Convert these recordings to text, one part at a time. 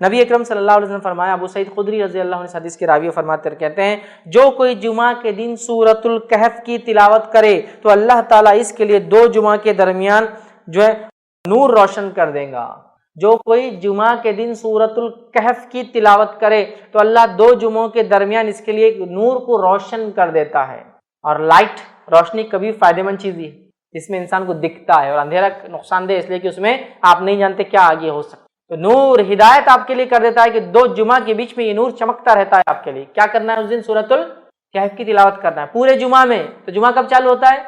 نبی اکرم صلی اللہ علیہ وسلم فرمایا، ابو سعید خدری رضی اللہ عنہ حدیث کے راوی فرماتے کہتے ہیں، جو کوئی جمعہ کے دن سورۃ الکہف کی تلاوت کرے تو اللہ تعالیٰ اس کے لیے 2 جمعہ کے درمیان جو ہے نور روشن کر دے گا۔ جو کوئی جمعہ کے دن سورۃ الکہف کی تلاوت کرے تو اللہ 2 جمعوں کے درمیان اس کے لیے نور کو روشن کر دیتا ہے۔ اور لائٹ، روشنی کبھی فائدہ مند چیز ہے، اس میں انسان کو دکھتا ہے، اور اندھیرا نقصان دہ اس لیے کہ اس میں آپ نہیں جانتے کیا آگے ہو سکتا۔ تو نور ہدایت آپ کے لیے کر دیتا ہے کہ 2 جمعہ کے بیچ میں یہ نور چمکتا رہتا ہے آپ کے لیے۔ کیا کرنا ہے اس دن؟ سورۃ الکہف کی تلاوت کرنا ہے پورے جمعہ میں۔ تو جمعہ کب چالو ہوتا ہے؟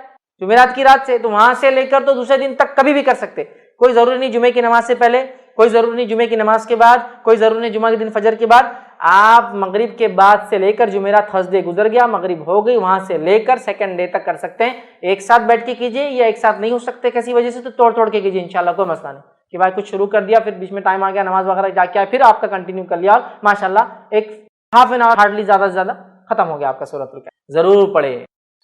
جمعرات کی رات سے، تو وہاں سے لے کر تو دوسرے دن تک کبھی بھی کر سکتے، کوئی ضروری نہیں جمعے کی نماز سے پہلے، کوئی ضروری نہیں جمعے کی نماز کے بعد، کوئی ضروری نہیں جمعہ کے دن فجر کے بعد۔ آپ مغرب کے بعد سے لے کر جمعرات تھرسڈے گزر گیا، مغرب ہو گئی، وہاں سے لے کر سیکنڈ ڈے تک کر سکتے ہیں۔ ایک ساتھ بیٹھ کے کیجئے، یا ایک ساتھ نہیں ہو سکتے کسی وجہ سے تو توڑ کے کیجئے، انشاءاللہ کوئی مسئلہ نہیں کہ بھائی کچھ شروع کر دیا پھر بیچ میں ٹائم آ گیا نماز وغیرہ جا کے پھر آپ کا کنٹینیو کر لیا، ماشاءاللہ ایک ہاف این آور ہارڈلی زیادہ سے زیادہ ختم ہو گیا آپ کا سورۃ الکہف۔ ضرور پڑھے۔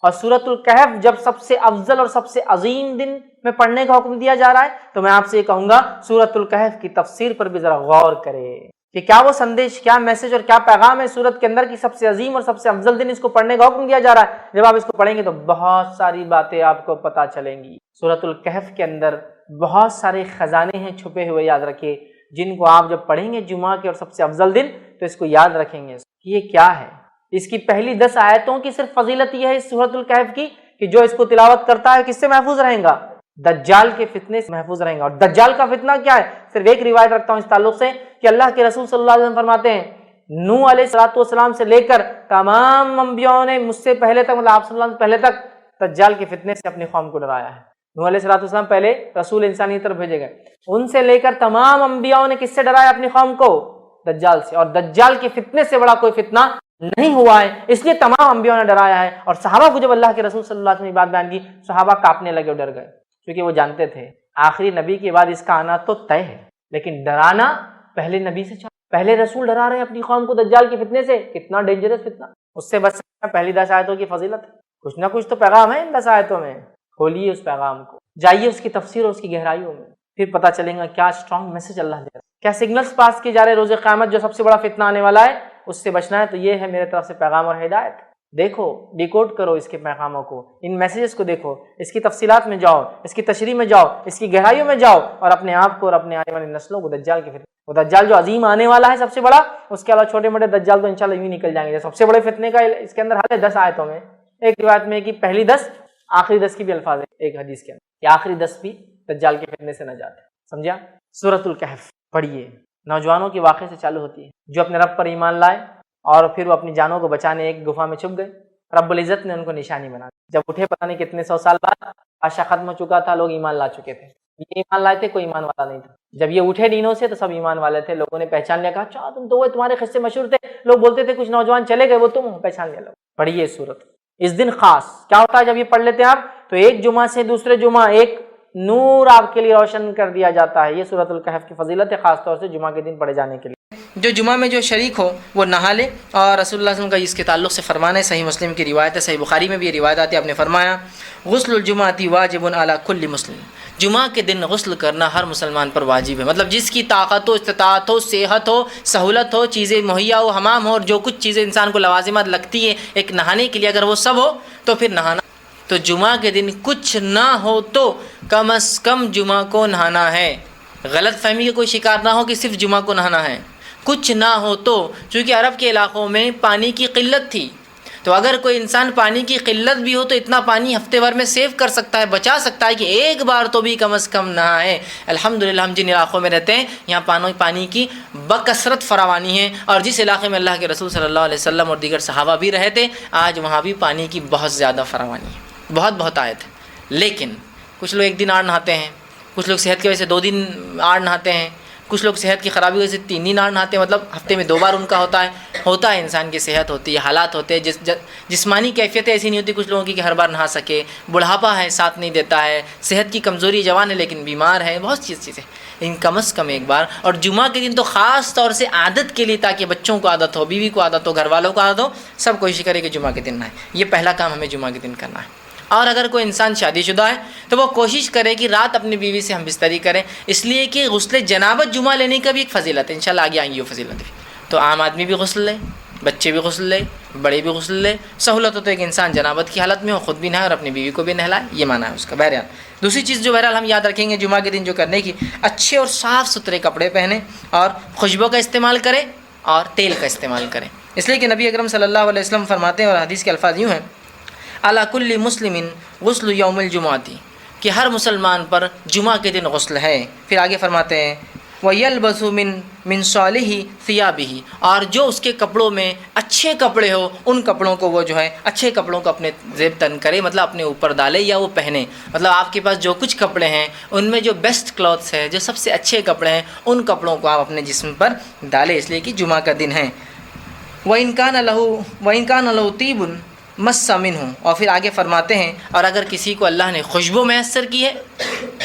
اور سورۃ الکہف جب سب سے افضل اور سب سے عظیم دن میں پڑھنے کا حکم دیا جا رہا ہے تو میں آپ سے یہ کہوں گا سورۃ الکہف کی تفسیر پر بھی ذرا غور کرے کہ کیا وہ سندیش، کیا میسج اور کیا پیغام ہے سورت کے اندر کی سب سے عظیم اور سب سے افضل دن اس کو پڑھنے کا حکم دیا جا رہا ہے۔ جب آپ اس کو پڑھیں گے تو بہت ساری باتیں آپ کو پتہ چلیں گی۔ سورۃ الکہف کے اندر بہت سارے خزانے ہیں چھپے ہوئے، یاد رکھیے، جن کو آپ جب پڑھیں گے جمعہ کے اور سب سے افضل دن تو اس کو یاد رکھیں گے کہ یہ کیا ہے۔ اس کی پہلی 10 آیتوں کی صرف فضیلت یہ ہے اس سورۃ الکہف کی کہ جو اس کو تلاوت کرتا ہے کس سے محفوظ رہیں گا؟ دجال کے فتنے سے محفوظ رہیں گا۔ اور دجال کا فتنہ کیا ہے؟ صرف ایک روایت رکھتا ہوں اس تعلق سے کہ اللہ کے رسول صلی اللہ علیہ وسلم فرماتے ہیں نوح علیہ السلام سے لے کر تمام انبیاءوں نے مجھ سے پہلے تک، مطلب آپ صلی اللہ علیہ وسلم پہلے تک دجال کے فتنے سے اپنی قوم کو ڈرایا ہے۔ نوح علیہ السلام پہلے رسول انسانی طرف بھیجے گئے، ان سے لے کر تمام انبیاءوں نے کس سے ڈرایا اپنی قوم کو؟ دجال سے۔ اور دجال کے فتنے سے بڑا کوئی فتنہ نہیں ہوا ہے، اس لیے تمام انبیاءوں نے ڈرایا ہے۔ اور صحابہ کو جب اللہ کے رسول صلی اللہ علیہ وسلم نے بات بیان کی، صحابہ کانپنے لگے اور ڈر گئے، کیونکہ وہ جانتے تھے آخری نبی کے بعد اس کا آنا تو طے ہے، لیکن ڈرانا پہلے نبی سے چاہیے۔ پہلے رسول ڈرا رہے ہیں اپنی قوم کو دجال کے فتنے سے، کتنا ڈینجرس فتنہ، اس سے بچ سکتے ہیں۔ پہلی 10 آیتوں کی فضیلت، کچھ نہ کچھ تو پیغام ہے ان 10 آیتوں میں، کھولیے اس پیغام کو، جائیے اس کی تفسیر اور اس کی گہرائیوں میں، پھر پتہ چلے گا کیا اسٹرانگ میسج اللہ دے رہا ہے، کیا سگنلز پاس کیے جا رہے روز قیامت جو سب سے بڑا فتنہ آنے والا ہے اس سے بچنا ہے۔ تو یہ ہے میرے طرف سے پیغام اور ہدایت، دیکھو، ڈیکوڈ کرو اس کے پیغاموں کو، ان میسیجز کو دیکھو، اس کی تفصیلات میں جاؤ، اس کی تشریح میں جاؤ، اس کی گہرائیوں میں جاؤ، اور اپنے آپ کو اور اپنے آنے والی نسلوں کو دجال کے فتنے، وہ دجال جو عظیم آنے والا ہے سب سے بڑا، اس کے علاوہ چھوٹے موٹے دجال تو انشاءاللہ یوں نکل جائیں گے۔ سب سے بڑے فتنے کا اس کے اندر حل ہے 10 آیتوں میں۔ ایک روایت میں کہ پہلی 10 آخری 10 کی بھی الفاظ ہے ایک حدیث کے اندر کہ آخری 10 بھی دجال کے فتنے سے نجات ہے۔ سمجھا؟ سورۃ الکہف پڑھیے، نوجوانوں کے واقعے سے چالو ہوتی ہے جو اپنے رب پر ایمان لائے اور پھر وہ اپنی جانوں کو بچانے ایک گفا میں چھپ گئے، رب العزت نے ان کو نشانی بنا دی۔ جب اٹھے پتہ نہیں کتنے 100 سال بعد، بادشاہ ختم ہو چکا تھا، لوگ ایمان لا چکے تھے، یہ ایمان لائے تھے، کوئی ایمان والا نہیں تھا۔ جب یہ اٹھے دینوں سے تو سب ایمان والے تھے، لوگوں نے پہچان لیا، کہا اچھا تم تو وہ تمہارے قصے مشہور تھے، لوگ بولتے تھے کچھ نوجوان چلے گئے وہ تم ہو، پہچان لیا لوگ۔ پڑھیے سورت، اس دن خاص کیا ہوتا ہے جب یہ پڑھ لیتے ہیں آپ تو ایک جمعہ سے دوسرے جمعہ ایک نور آپ کے لیے روشن کر دیا جاتا ہے۔ یہ سورۃ الکہف کی فضیلت ہے، خاص طور سے جمعہ کے دن پڑھے جانے کے لیے۔ جو جمعہ میں جو شریک ہو وہ نہا لے، اور رسول اللہ صلی اللہ علیہ وسلم کا اس کے تعلق سے فرمان ہے، صحیح مسلم کی روایت ہے، صحیح بخاری میں بھی یہ روایت آتی ہے، آپ نے فرمایا غسل الجمعۃ واجب علی کل مسلم، جمعہ کے دن غسل کرنا ہر مسلمان پر واجب ہے۔ مطلب جس کی طاقت ہو، استطاعت ہو، صحت ہو، سہولت ہو، چیزیں مہیا ہو، حمام ہو، اور جو کچھ چیزیں انسان کو لوازمات لگتی ہے ایک نہانے کے لیے، اگر وہ سب ہو تو پھر نہانا۔ تو جمعہ کے دن کچھ نہ ہو تو کم از کم جمعہ کو نہانا ہے، غلط فہمی کا کوئی شکار نہ ہو کہ صرف جمعہ کو نہانا ہے۔ کچھ نہ ہو تو، چونکہ عرب کے علاقوں میں پانی کی قلت تھی، تو اگر کوئی انسان پانی کی قلت بھی ہو تو اتنا پانی ہفتے بھر میں سیو کر سکتا ہے، بچا سکتا ہے کہ ایک بار تو بھی کم از کم نہائے۔ الحمدللہ ہم جن علاقوں میں رہتے ہیں یہاں پانی کی بکثرت فراوانی ہے، اور جس علاقے میں اللہ کے رسول صلی اللہ علیہ وسلم اور دیگر صحابہ بھی رہے تھے آج وہاں بھی پانی کی بہت زیادہ فراوانی ہے، بہت آیت ہے۔ لیکن کچھ لوگ ایک دن آڑ نہاتے ہیں، کچھ لوگ صحت کی وجہ سے 2 دن آڑ نہاتے ہیں، کچھ لوگ صحت کی خرابی کی وجہ سے 3 دن آڑ نہاتے ہیں، مطلب ہفتے میں 2 بار ان کا ہوتا ہے۔ انسان کی صحت ہوتی ہے، حالات ہوتے ہیں، جسمانی کیفیت ایسی نہیں ہوتی کچھ لوگوں کی کہ ہر بار نہا سکے، بڑھاپا ہے ساتھ نہیں دیتا ہے، صحت کی کمزوری، جوان ہے لیکن بیمار ہے، بہت چیزیں ان کم از کم ایک بار۔ اور جمعہ کے دن تو خاص طور سے عادت کے لیے، تاکہ بچوں کو عادت ہو، بیوی کو عادت ہو، گھر والوں کو عادت ہو، سب کوشش کرے کہ جمعہ کے دن نہائے۔ یہ پہلا کام ہمیں جمعہ کے دن کرنا ہے۔ اور اگر کوئی انسان شادی شدہ ہے تو وہ کوشش کرے کہ رات اپنی بیوی سے ہم بستری کریں، اس لیے کہ غسل جنابت جمعہ لینے کا بھی ایک فضیلت ہے، انشاءاللہ آگے آئیں گی وہ فضیلت بھی۔ تو عام آدمی بھی غسل لے، بچے بھی غسل لے، بڑے بھی غسل لے، سہولت ہو تو ایک انسان جنابت کی حالت میں ہو، خود بھی نہائے اور اپنی بیوی کو بھی نہلائے، یہ معنی ہے اس کا۔ بہرحال دوسری چیز جو بہرحال ہم یاد رکھیں گے جمعہ کے دن جو کرنے کی، اچھے اور صاف ستھرے کپڑے پہنیں اور خوشبو کا استعمال کریں اور تیل کا استعمال کریں، اس لیے کہ نبی اکرم صلی اللہ علیہ وسلم فرماتے ہیں اور حدیث کے الفاظ یوں ہیں، علی کل مسلم غسل یوم الجمعۃ، کہ ہر مسلمان پر جمعہ کے دن غسل ہے۔ پھر آگے فرماتے ہیں وَيَلْبَسُ مِن صَالِحِ ثِيَابِهِ، اور جو اس کے کپڑوں میں اچھے کپڑے ہو ان کپڑوں کو وہ جو ہے اچھے کپڑوں کو اپنے زیب تن کرے، مطلب اپنے اوپر ڈالے یا وہ پہنے، مطلب آپ کے پاس جو کچھ کپڑے ہیں ان میں جو بیسٹ کلوتھس ہے، جو سب سے اچھے کپڑے ہیں، ان کپڑوں کو آپ اپنے جسم پر ڈالیں، اس لیے کہ جمعہ کا دن ہے۔ وَإِنْ كَانَ لَهُ طِيبٌ مَسَّ مِنْهُ، اور پھر آگے فرماتے ہیں اور اگر کسی کو اللہ نے خوشبو میسر کی ہے،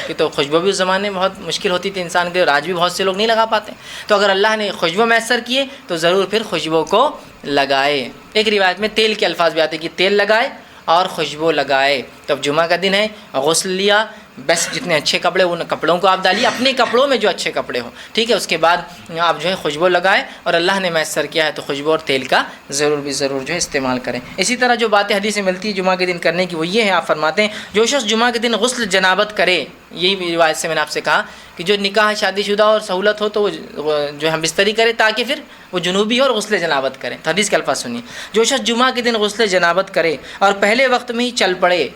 کہ تو خوشبو بھی اس زمانے میں بہت مشکل ہوتی تھی انسان کے، اور آج بھی بہت سے لوگ نہیں لگا پاتے، تو اگر اللہ نے خوشبو میسر کی ہے تو ضرور پھر خوشبو کو لگائے۔ ایک روایت میں تیل کے الفاظ بھی آتے ہیں کہ تیل لگائے اور خوشبو لگائے۔ تو اب جمعہ کا دن ہے، غسل لیا، بس جتنے اچھے کپڑے ان کپڑوں کو آپ ڈالیے، اپنے کپڑوں میں جو اچھے کپڑے ہوں، ٹھیک ہے، اس کے بعد آپ جو ہے خوشبو لگائے، اور اللہ نے میسر کیا ہے تو خوشبو اور تیل کا ضرور جو ہے استعمال کریں۔ اسی طرح جو باتیں حدیث میں ملتی ہے جمعہ کے دن کرنے کی وہ یہ ہے، آپ فرماتے ہیں جو شخص جمعہ کے دن غسل جنابت کرے، یہی روایت سے میں نے آپ سے کہا کہ جو نکاح شادی شدہ اور سہولت ہو تو وہ جو ہم بستری کرے تاکہ پھر وہ جنوبی ہو اور غسل جنابت کرے۔ تو حدیث کے الفاظ سنیے، جو شخص جمعہ کے دن غسل جنابت کرے اور پہلے وقت میں ہی چل پڑے،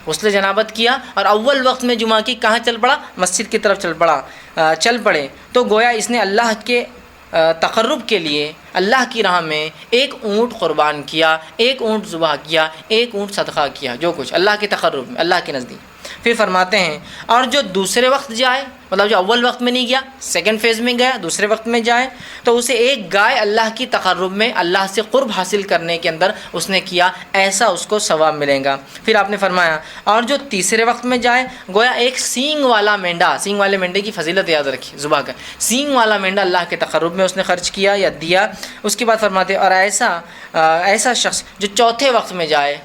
غسل جنابت کیا اور اول وقت میں جمعہ کی کہاں چل پڑا؟ مسجد کی طرف چل پڑے، تو گویا اس نے اللہ کے تقرب کے لیے اللہ کی راہ میں ایک اونٹ قربان کیا، ایک اونٹ ذبح کیا، ایک اونٹ صدقہ کیا، جو کچھ اللہ کے تقرب میں، اللہ کے نزدیک۔ پھر فرماتے ہیں اور جو دوسرے وقت جائے، مطلب جو اول وقت میں نہیں گیا، سیکنڈ فیز میں گیا، دوسرے وقت میں جائے، تو اسے ایک گائے اللہ کی تقرب میں، اللہ سے قرب حاصل کرنے کے اندر اس نے کیا، ایسا اس کو ثواب ملے گا۔ پھر آپ نے فرمایا اور جو تیسرے وقت میں جائے، گویا ایک سینگ والا مینڈا، سینگ والے مینڈے کی فضیلت یاد رکھی، ذبح کا سینگ والا مینڈا اللہ کے تقرب میں اس نے خرچ کیا یا دیا۔ اس کے بعد فرماتے اور ایسا شخص جو چوتھے وقت میں جائے،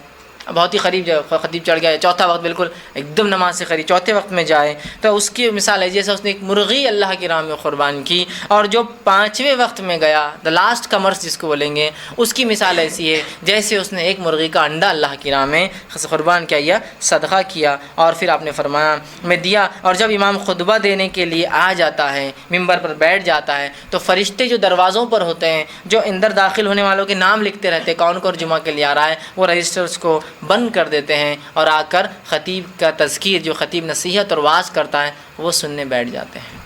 بہت ہی قریب خطیب چڑھ گیا، چوتھا وقت بالکل ایک دم نماز سے قریب، چوتھے وقت میں جائے، تو اس کی مثال ہے جیسے اس نے ایک مرغی اللہ کی راہ میں قربان کی۔ اور جو پانچویں وقت میں گیا، دا لاسٹ کمرس جس کو بولیں گے، اس کی مثال ایسی ہے جیسے اس نے ایک مرغی کا انڈا اللہ کی راہ میں قربان کیا یا صدقہ کیا۔ اور پھر آپ نے فرمایا میں دیا، اور جب امام خطبہ دینے کے لیے آ جاتا ہے، ممبر پر بیٹھ جاتا ہے، تو فرشتے جو دروازوں پر ہوتے ہیں، جو اندر داخل ہونے والوں کے نام لکھتے رہتے ہیں، کون کون جمعہ کے لیے آ رہا ہے، وہ رجسٹرز کو بند کر دیتے ہیں اور آ کر خطیب کا تذکیر، جو خطیب نصیحت اور وعظ کرتا ہے، وہ سننے بیٹھ جاتے ہیں۔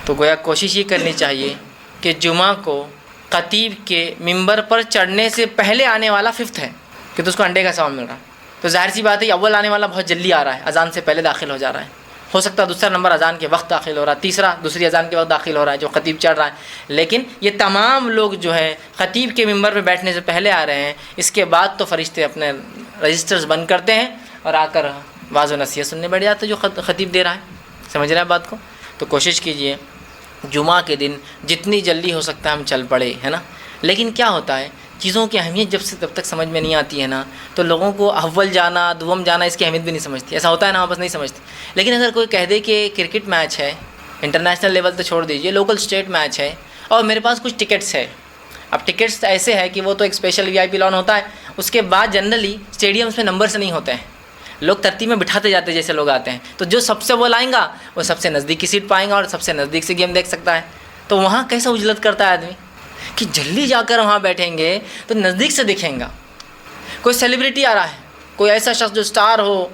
تو گویا کوشش یہ کرنی چاہیے کہ جمعہ کو خطیب کے ممبر پر چڑھنے سے پہلے آنے والا ففتھ ہے کہ تو اس کو انڈے کا ثواب مل رہا ہے، تو ظاہر سی بات ہے اول آنے والا بہت جلدی آ رہا ہے، اذان سے پہلے داخل ہو جا رہا ہے، ہو سکتا ہے دوسرا نمبر اذان کے وقت داخل ہو رہا ہے، تیسرا دوسری اذان کے وقت داخل ہو رہا ہے جو خطیب چڑھ رہا ہے، لیکن یہ تمام لوگ جو ہے خطیب کے ممبر پہ بیٹھنے سے پہلے آ رہے ہیں۔ اس کے بعد تو فرشتے اپنے رجسٹرز بند کرتے ہیں اور آ کر واعظ و نصیحت سننے بیٹھ جاتے جو خطیب دے رہا ہے۔ سمجھ رہے ہیں بات کو؟ تو کوشش کیجئے جمعہ کے دن جتنی جلدی ہو سکتا ہے ہم چل پڑے، ہے نا۔ لیکن کیا ہوتا ہے، چیزوں کی اہمیت جب تک سمجھ میں نہیں آتی ہے نا، تو لوگوں کو اول جانا دوم جانا اس کی اہمیت بھی نہیں سمجھتی، ایسا ہوتا ہے نا، واپس نہیں سمجھتے۔ لیکن اگر کوئی کہہ دے کہ کرکٹ میچ ہے، انٹرنیشنل لیول تو چھوڑ دیجئے، لوکل اسٹیٹ میچ ہے اور میرے پاس کچھ ٹکٹس ہے، اب ٹکٹس ایسے ہے کہ وہ تو ایک اسپیشل وی آئی پی لان ہوتا ہے، اس کے بعد جنرلی اسٹیڈیمس میں نمبر سے نہیں ہوتے ہیں، لوگ ترتیب میں بٹھاتے جاتے جیسے لوگ آتے ہیں، تو جو سب سے وہ لائیں گا وہ سب سے نزدیک کی سیٹ پائیں گا اور سب سے نزدیک سے گیم دیکھ سکتا ہے۔ تو وہاں کیسا اجلت کرتا ہے آدمی کہ جلدی جا کر وہاں بیٹھیں گے تو نزدیک سے دکھیں گا۔ کوئی سیلیبریٹی آ رہا ہے، کوئی ایسا شخص جو سٹار ہو،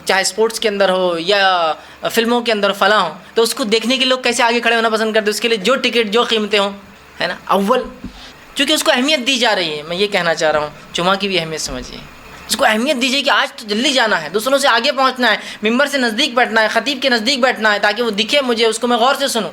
چاہے اسپورٹس کے اندر ہو یا فلموں کے اندر فلاں ہو، تو اس کو دیکھنے کے لوگ کیسے آگے کھڑے ہونا پسند کرتے ہیں، اس کے لیے جو ٹکٹ جو قیمتیں ہوں، ہے نا، اول، چونکہ اس کو اہمیت دی جا رہی ہے۔ میں یہ کہنا چاہ رہا ہوں جمعہ کی بھی اہمیت سمجھیے، اس کو اہمیت دیجیے کہ آج تو جلدی جانا ہے، دوسروں سے آگے پہنچنا ہے، ممبر سے نزدیک بیٹھنا ہے، خطیب کے نزدیک بیٹھنا ہے تاکہ وہ دکھے مجھے، اس کو میں غور سے سنوں،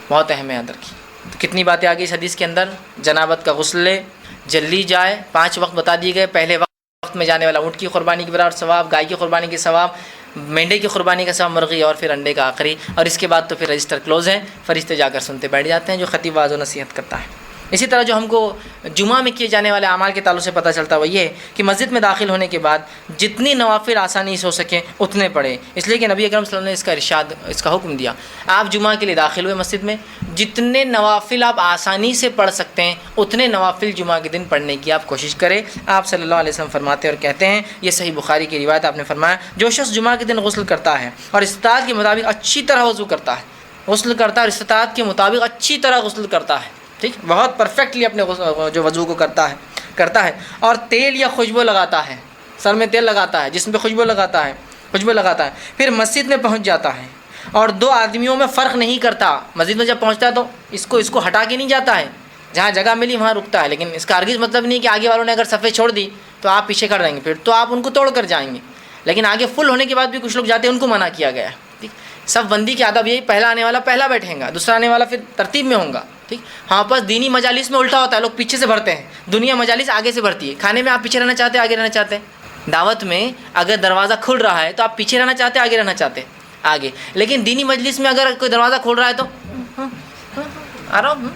بہت اہم ہے یاد رکھیے۔ تو کتنی باتیں آ گئی اس حدیث کے اندر، جنابت کا غسل لے، جلدی جائے، 5 وقت بتا دیے گئے، پہلے وقت میں جانے والا اونٹ کی قربانی کے برابر ثواب، گائے کی قربانی کے ثواب، مینڈے کی قربانی کا ثواب، مرغی اور پھر انڈے کا آخری، اور اس کے بعد تو پھر رجسٹر کلوز ہے، فرشتے جا کر سنتے بیٹھ جاتے ہیں جو خطیب واعظ و نصیحت کرتا ہے۔ اسی طرح جو ہم کو جمعہ میں کیے جانے والے اعمال کے تعلق سے پتہ چلتا ہے وہ یہ ہے کہ مسجد میں داخل ہونے کے بعد جتنی نوافل آسانی سے ہو سکیں اتنے پڑھیں، اس لیے کہ نبی اکرم صلی اللہ علیہ وسلم نے اس کا حکم دیا۔ آپ جمعہ کے لیے داخل ہوئے مسجد میں، جتنے نوافل آپ آسانی سے پڑھ سکتے ہیں اتنے نوافل جمعہ کے دن پڑھنے کی آپ کوشش کریں۔ آپ صلی اللہ علیہ وسلم فرماتے اور کہتے ہیں، یہ صحیح بخاری کی روایت، آپ نے فرمایا جو شخص جمعہ کے دن غسل کرتا ہے اور استطاعت کے مطابق اچھی طرح وضو کرتا ہے، غسل کرتا ہے اور استطاعت کے مطابق اچھی طرح غسل کرتا ہے، ٹھیک، بہت پرفیکٹلی اپنے جو وضو کو کرتا ہے اور تیل یا خوشبو لگاتا ہے، سر میں تیل لگاتا ہے، جسم پہ خوشبو لگاتا ہے، پھر مسجد میں پہنچ جاتا ہے اور دو آدمیوں میں فرق نہیں کرتا، مسجد میں جب پہنچتا ہے تو اس کو ہٹا کے نہیں جاتا ہے، جہاں جگہ ملی وہاں رکتا ہے، لیکن اس کا ہرگز مطلب نہیں کہ آگے والوں نے اگر صفیں چھوڑ دی تو آپ پیچھے کھڑے رہیں گے، پھر تو آپ ان کو توڑ کر جائیں گے، لیکن آگے فل ہونے کے بعد بھی کچھ لوگ جاتے ہیں، ان کو منع کیا گیا ہے، ٹھیک۔ صف بندی کی آداب یہی، پہلا آنے والا پہلا بیٹھیں گا، دوسرا آنے والا پھر ترتیب میں ہوگا، ٹھیک۔ ہاں بس دینی مجالس میں الٹا ہوتا ہے، لوگ پیچھے سے بھرتے ہیں، دنیا مجالس آگے سے بھرتی ہے۔ کھانے میں آپ پیچھے رہنا چاہتے ہیں آگے رہنا چاہتے ہیں، دعوت میں اگر دروازہ کھل رہا ہے تو آپ پیچھے رہنا چاہتے ہیں آگے رہنا چاہتے ہیں، آگے، لیکن دینی مجلس میں اگر کوئی دروازہ کھل رہا ہے تو آرام۔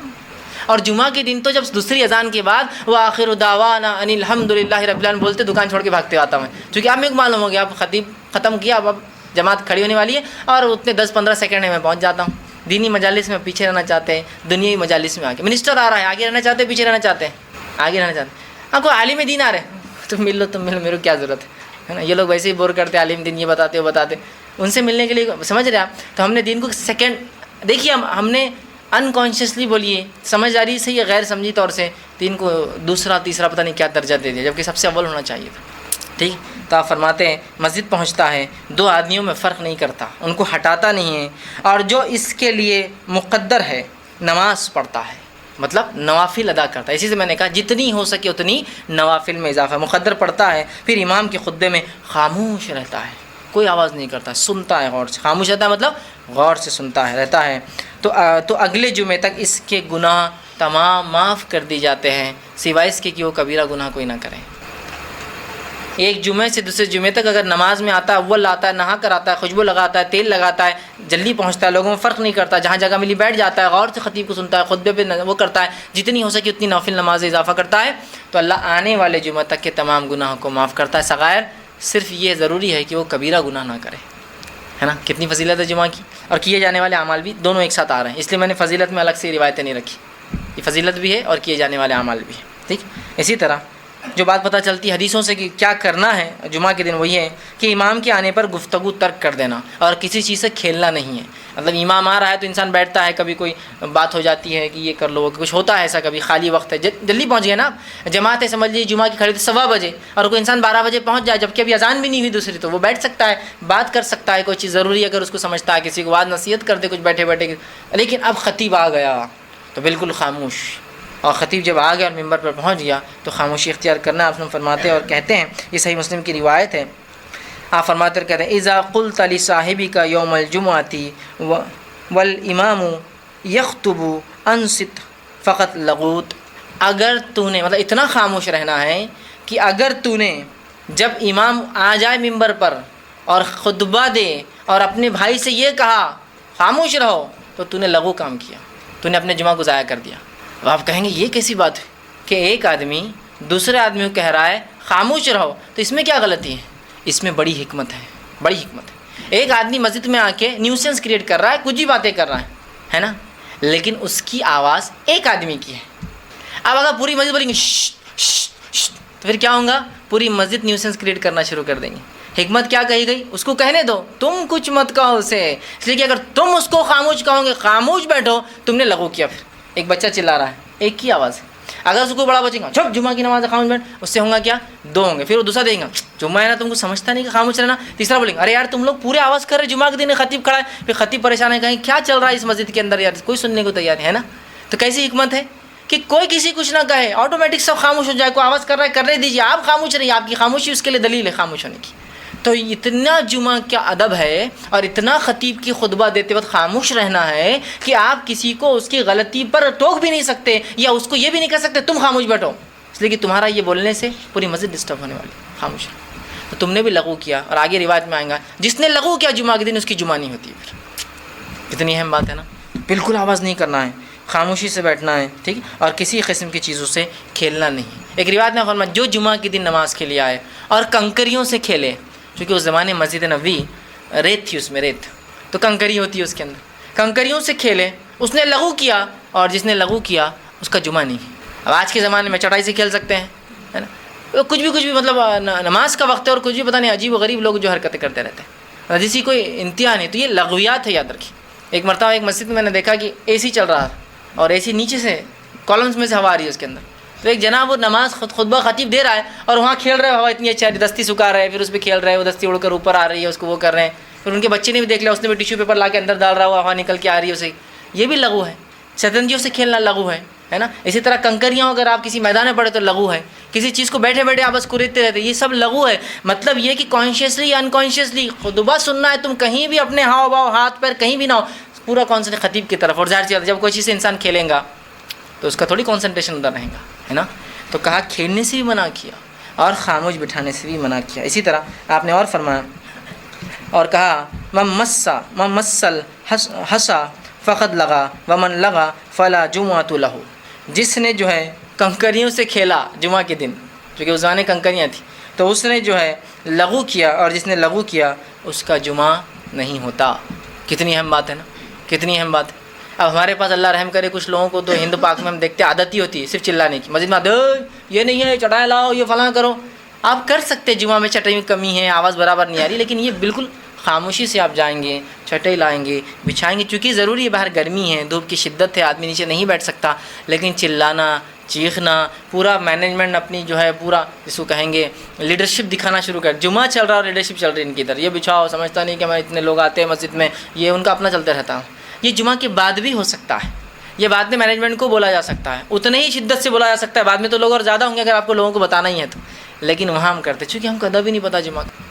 اور جمعہ کے دن تو جب دوسری اذان کے بعد وآخر دعوانا ان الحمد للہ رب العالمین بولتے دکان چھوڑ کے بھاگتے آتا ہوں، چونکہ آپ کو معلوم ہو گیا اب خطیب ختم کیا، اب جماعت کھڑی ہونے والی ہے، اور اتنے 10-15 سیکنڈ میں پہنچ جاتا ہوں۔ دینی مجالس میں پیچھے رہنا چاہتے ہیں، دنیاوی مجالس میں آگے، منسٹر آ رہا ہے آگے رہنا چاہتے ہیں پیچھے رہنا چاہتے ہیں، آگے رہنا چاہتے ہیں۔ ہاں کوئی عالم دین آ رہے ہیں تم مل لو میرے کو کیا ضرورت ہے نا، یہ لوگ ویسے ہی بور کرتے، عالم دین یہ بتاتے ان سے ملنے کے لیے، سمجھ رہے آپ؟ تو ہم نے دین کو سیکنڈ دیکھیے، ہم نے انکانشیسلی بولیے، سمجھداری سے یا غیر سمجھی طور سے دین کو دوسرا تیسرا پتہ نہیں کیا درجہ دے دیا، جبکہ سب سے اول ہونا چاہیے تھا، ٹھیک۔ تو آپ فرماتے ہیں مسجد پہنچتا ہے، دو آدمیوں میں فرق نہیں کرتا، ان کو ہٹاتا نہیں ہے، اور جو اس کے لیے مقدر ہے نماز پڑھتا ہے، مطلب نوافل ادا کرتا ہے۔ اسی سے میں نے کہا جتنی ہو سکے اتنی نوافل میں اضافہ، مقدر پڑھتا ہے، پھر امام کے خطبے میں خاموش رہتا ہے، کوئی آواز نہیں کرتا، سنتا ہے غور سے، خاموش رہتا ہے مطلب غور سے سنتا ہے رہتا ہے، تو اگلے جمعے تک اس کے گناہ تمام معاف کر دی جاتے ہیں، سوائے اس کے کہ وہ کبیرہ گناہ کوئی نہ کرے۔ ایک جمعے سے دوسرے جمعے تک اگر نماز میں آتا ہے، اول آتا ہے، نہا کر آتا ہے، خوشبو لگاتا ہے، تیل لگاتا ہے، جلدی پہنچتا ہے، لوگوں میں فرق نہیں کرتا، جہاں جگہ ملی بیٹھ جاتا ہے، غور سے خطیب کو سنتا ہے، خطبے پہ وہ کرتا ہے، جتنی ہو سکے اتنی نوافل نماز اضافہ کرتا ہے، تو اللہ آنے والے جمعہ تک کے تمام گناہوں کو معاف کرتا ہے۔ صغائر صرف یہ ضروری ہے کہ وہ کبیرہ گناہ نہ کرے، ہے نا۔ کتنی فضیلت ہے جمعہ کی، اور کیے جانے والے اعمال بھی دونوں ایک ساتھ آ رہے ہیں، اس لیے میں نے فضیلت میں الگ سے روایتیں نہیں رکھی، یہ فضیلت بھی ہے اور کیے جانے والے اعمال بھی ہے، ٹھیک۔ اسی طرح جو بات پتہ چلتی ہے حدیثوں سے کہ کیا کرنا ہے جمعہ کے دن، وہ یہ ہے کہ امام کے آنے پر گفتگو ترک کر دینا اور کسی چیز سے کھیلنا نہیں ہے۔ مطلب امام آ رہا ہے تو انسان بیٹھتا ہے، کبھی کوئی بات ہو جاتی ہے کہ یہ کر لو، کچھ ہوتا ہے ایسا، کبھی خالی وقت ہے، جلدی پہنچ گئے نا آپ، جماعت ہے سمجھ لیجیے جمعہ کی کھڑی تو 1:15 بجے، اور کوئی انسان 12 بجے پہنچ جائے جبکہ ابھی اذان بھی نہیں ہوئی دوسری، تو وہ بیٹھ سکتا ہے، بات کر سکتا ہے، کوئی چیز ضروری ہے اگر اس کو سمجھتا ہے، کسی کو بات نصیحت کر دے کچھ بیٹھے بیٹھے، لیکن اب خطیب آ گیا تو بالکل خاموش، اور خطیب جب آ گیا اور ممبر پر پہنچ گیا تو خاموشی اختیار کرنا آپ فرماتے ہیں اور کہتے ہیں، یہ صحیح مسلم کی روایت ہے، آپ فرماتے اور کہتے ہیں اذا قلت لصاحبك يوم الجمعة والامام يخطب انصت فقط لغوت، اگر تو نے مطلب اتنا خاموش رہنا ہے کہ اگر تو نے جب امام آ جائے ممبر پر اور خطبہ دے اور اپنے بھائی سے یہ کہا خاموش رہو، تو تو نے لغو کام کیا، تو نے اپنے جمعہ کو ضائع کر دیا۔ اب آپ کہیں گے یہ کیسی بات ہے کہ ایک آدمی دوسرے آدمی کو کہہ رہا ہے خاموش رہو، تو اس میں کیا غلطی ہے؟ اس میں بڑی حکمت ہے، بڑی حکمت ہے۔ ایک آدمی مسجد میں آ کے نیوسنس کریٹ کر رہا ہے، کچھ بھی باتیں کر رہا ہے نا، لیکن اس کی آواز ایک آدمی کی ہے۔ اب اگر پوری مسجد بولیں گے شش شش شش، تو پھر کیا ہوگا؟ پوری مسجد نیوسنس کریٹ کرنا شروع کر دیں گے۔ حکمت کیا کہی گئی؟ اس کو کہنے دو، تم کچھ مت کہو اسے، اس لیے کہ اگر تم اس کو خاموش کہو گے خاموش بیٹھو، تم نے لغو کیا۔ پھر ایک بچہ چلا رہا ہے، ایک کی آواز ہے، اگر اس کو بڑا بچے گا چھپ جمعہ کی نماز خاموش بیٹھ، اس سے ہوں گا کیا؟ 2 ہوں گے۔ پھر وہ دوسرا دیں گا جمعہ ہے نا تم کو سمجھتا نہیں کہ خاموش رہنا، تیسرا بولیں گے ارے یار تم لوگ پورے آواز کر رہے، جمعہ کے دن خطیب کھڑا ہے، پھر خطیب پریشان ہے، کہیں کیا چل رہا ہے اس مسجد کے اندر یار، کوئی سننے کو تیار ہے نا۔ تو کیسی حکمت ہے کہ کوئی کسی کچھ نہ کہے، آٹومیٹک سب خاموش ہو جائے، کوئی آواز کر رہا ہے کرنے دیجیے، آپ خاموش رہیے، آپ کی خاموشی اس کے لیے دلیل ہے خاموش ہونے کی۔ تو اتنا جمعہ کا ادب ہے اور اتنا خطیب کی خطبہ دیتے وقت خاموش رہنا ہے کہ آپ کسی کو اس کی غلطی پر ٹوک بھی نہیں سکتے، یا اس کو یہ بھی نہیں کہہ سکتے تم خاموش بیٹھو، اس لیے کہ تمہارا یہ بولنے سے پوری مسجد ڈسٹرب ہونے والی، خاموش ہے۔ تو تم نے بھی لغو کیا، اور آگے روایت میں آئیں گا جس نے لغو کیا جمعہ کے دن اس کی جمعہ نہیں ہوتی ہے۔ پھر اتنی اہم بات ہے نا، بالکل آواز نہیں کرنا ہے، خاموشی سے بیٹھنا ہے، ٹھیک، اور کسی قسم کی چیزوں سے کھیلنا نہیں۔ ایک روایت میں فرمایا جو جمعہ کے دن نماز کے لیے آئے اور کنکریوں سے کھیلے، چونکہ اس زمانے میں مسجد نبوی ریت تھی، اس میں ریت تو کنکری ہوتی ہے اس کے اندر، کنکریوں سے کھیلے، اس نے لغو کیا، اور جس نے لغو کیا اس کا جمعہ نہیں۔ اب آج کے زمانے میں چٹائی سے کھیل سکتے ہیں، ہے نا، کچھ بھی مطلب نماز کا وقت ہے اور کچھ بھی پتہ نہیں عجیب و غریب لوگ جو حرکتیں کرتے رہتے ہیں، جس کی کوئی انتہا نہیں۔ تو یہ لغویات ہے، یاد رکھیے۔ ایک مرتبہ ایک مسجد میں نے دیکھا کہ اے سی چل رہا تھا اور اے سی نیچے سے کالمس میں سے ہوا آ رہی ہے اس کے اندر، تو ایک جناب وہ نماز خطبہ خطیب دے رہا ہے اور وہاں کھیل رہے، ہوا اتنی اچھی دستی سکھا رہے ہیں، پھر اس پہ کھیل رہے ہیں، وہ دستی اڑ کر اوپر آ رہی ہے، اس کو وہ کر رہے ہیں، پھر ان کے بچے نے بھی دیکھ لیا، اس نے بھی ٹیشو پیپر لا کے اندر ڈال رہا ہوا، ہوا نکل کے آ رہی ہے اسے، یہ بھی لغو ہے۔ شطرنجیوں سے کھیلنا لغو ہے نا۔ اسی طرح کنکریاں اگر آپ کسی میدان میں پڑے تو لغو ہے، کسی چیز کو بیٹھے بیٹھے آپ بس کوریدتے رہتے، یہ سب لغو ہے۔ مطلب یہ کہ کانشیسلی یا انکانشیسلی خطبہ سننا ہے، تم کہیں بھی اپنے ہاؤ باؤ ہاتھ پیر کہیں بھی نہ ہو، پورا کانسنٹریٹ خطیب کی طرف۔ اور ظاہر سی بات ہے جب کوئی چیز سے انسان کھیلے گا تو اس کا تھوڑی کانسنٹریشن ادھر رہے گا، ہے نا۔ تو کہا کھیلنے سے بھی منع کیا اور خاموش بٹھانے سے بھی منع کیا۔ اسی طرح آپ نے اور فرمایا اور کہا من مسل حسا فقد لغا ومن لغا فلا جمعۃ لہ، جس نے جو ہے کنکریوں سے کھیلا جمعہ کے دن، چونکہ اس زمانے کنکریاں تھیں، تو اس نے جو ہے لغو کیا، اور جس نے لغو کیا اس کا جمعہ نہیں ہوتا۔ کتنی اہم بات ہے نا، کتنی اہم بات ہے۔ اب ہمارے پاس اللہ رحم کرے کچھ لوگوں کو تو ہند پاک میں ہم دیکھتے ہیں عادت ہی ہوتی ہے صرف چلانے کی، مسجد میں یہ نہیں ہے چٹائیں لاؤ، یہ فلاں کرو۔ آپ کر سکتے جمعہ میں، چٹائی میں کمی ہے، آواز برابر نہیں آ رہی، لیکن یہ بالکل خاموشی سے آپ جائیں گے، چٹائی لائیں گے، بچھائیں گے، چونکہ ضروری ہے باہر گرمی ہے، دھوپ کی شدت ہے، آدمی نیچے نہیں بیٹھ سکتا، لیکن چلانا، چیخنا، پورا مینجمنٹ اپنی جو ہے پورا جس کو کہیں گے لیڈرشپ دکھانا شروع کر، جمعہ چل رہا اور لیڈرشپ چل رہی ہے ان کی ادھر، یہ بچھاؤ، سمجھتا نہیں کہ ہمارے اتنے لوگ آتے ہیں مسجد میں، یہ ان کا اپنا چلتا رہتا ہے۔ یہ جمعہ کے بعد بھی ہو سکتا ہے، یہ بعد میں مینجمنٹ کو بولا جا سکتا ہے، اتنے ہی شدت سے بولا جا سکتا ہے، بعد میں تو لوگ اور زیادہ ہوں گے اگر آپ کو لوگوں کو بتانا ہی ہے تو، لیکن وہاں ہم کرتے چونکہ ہم کو ادب ہی نہیں پتہ جمعہ کا،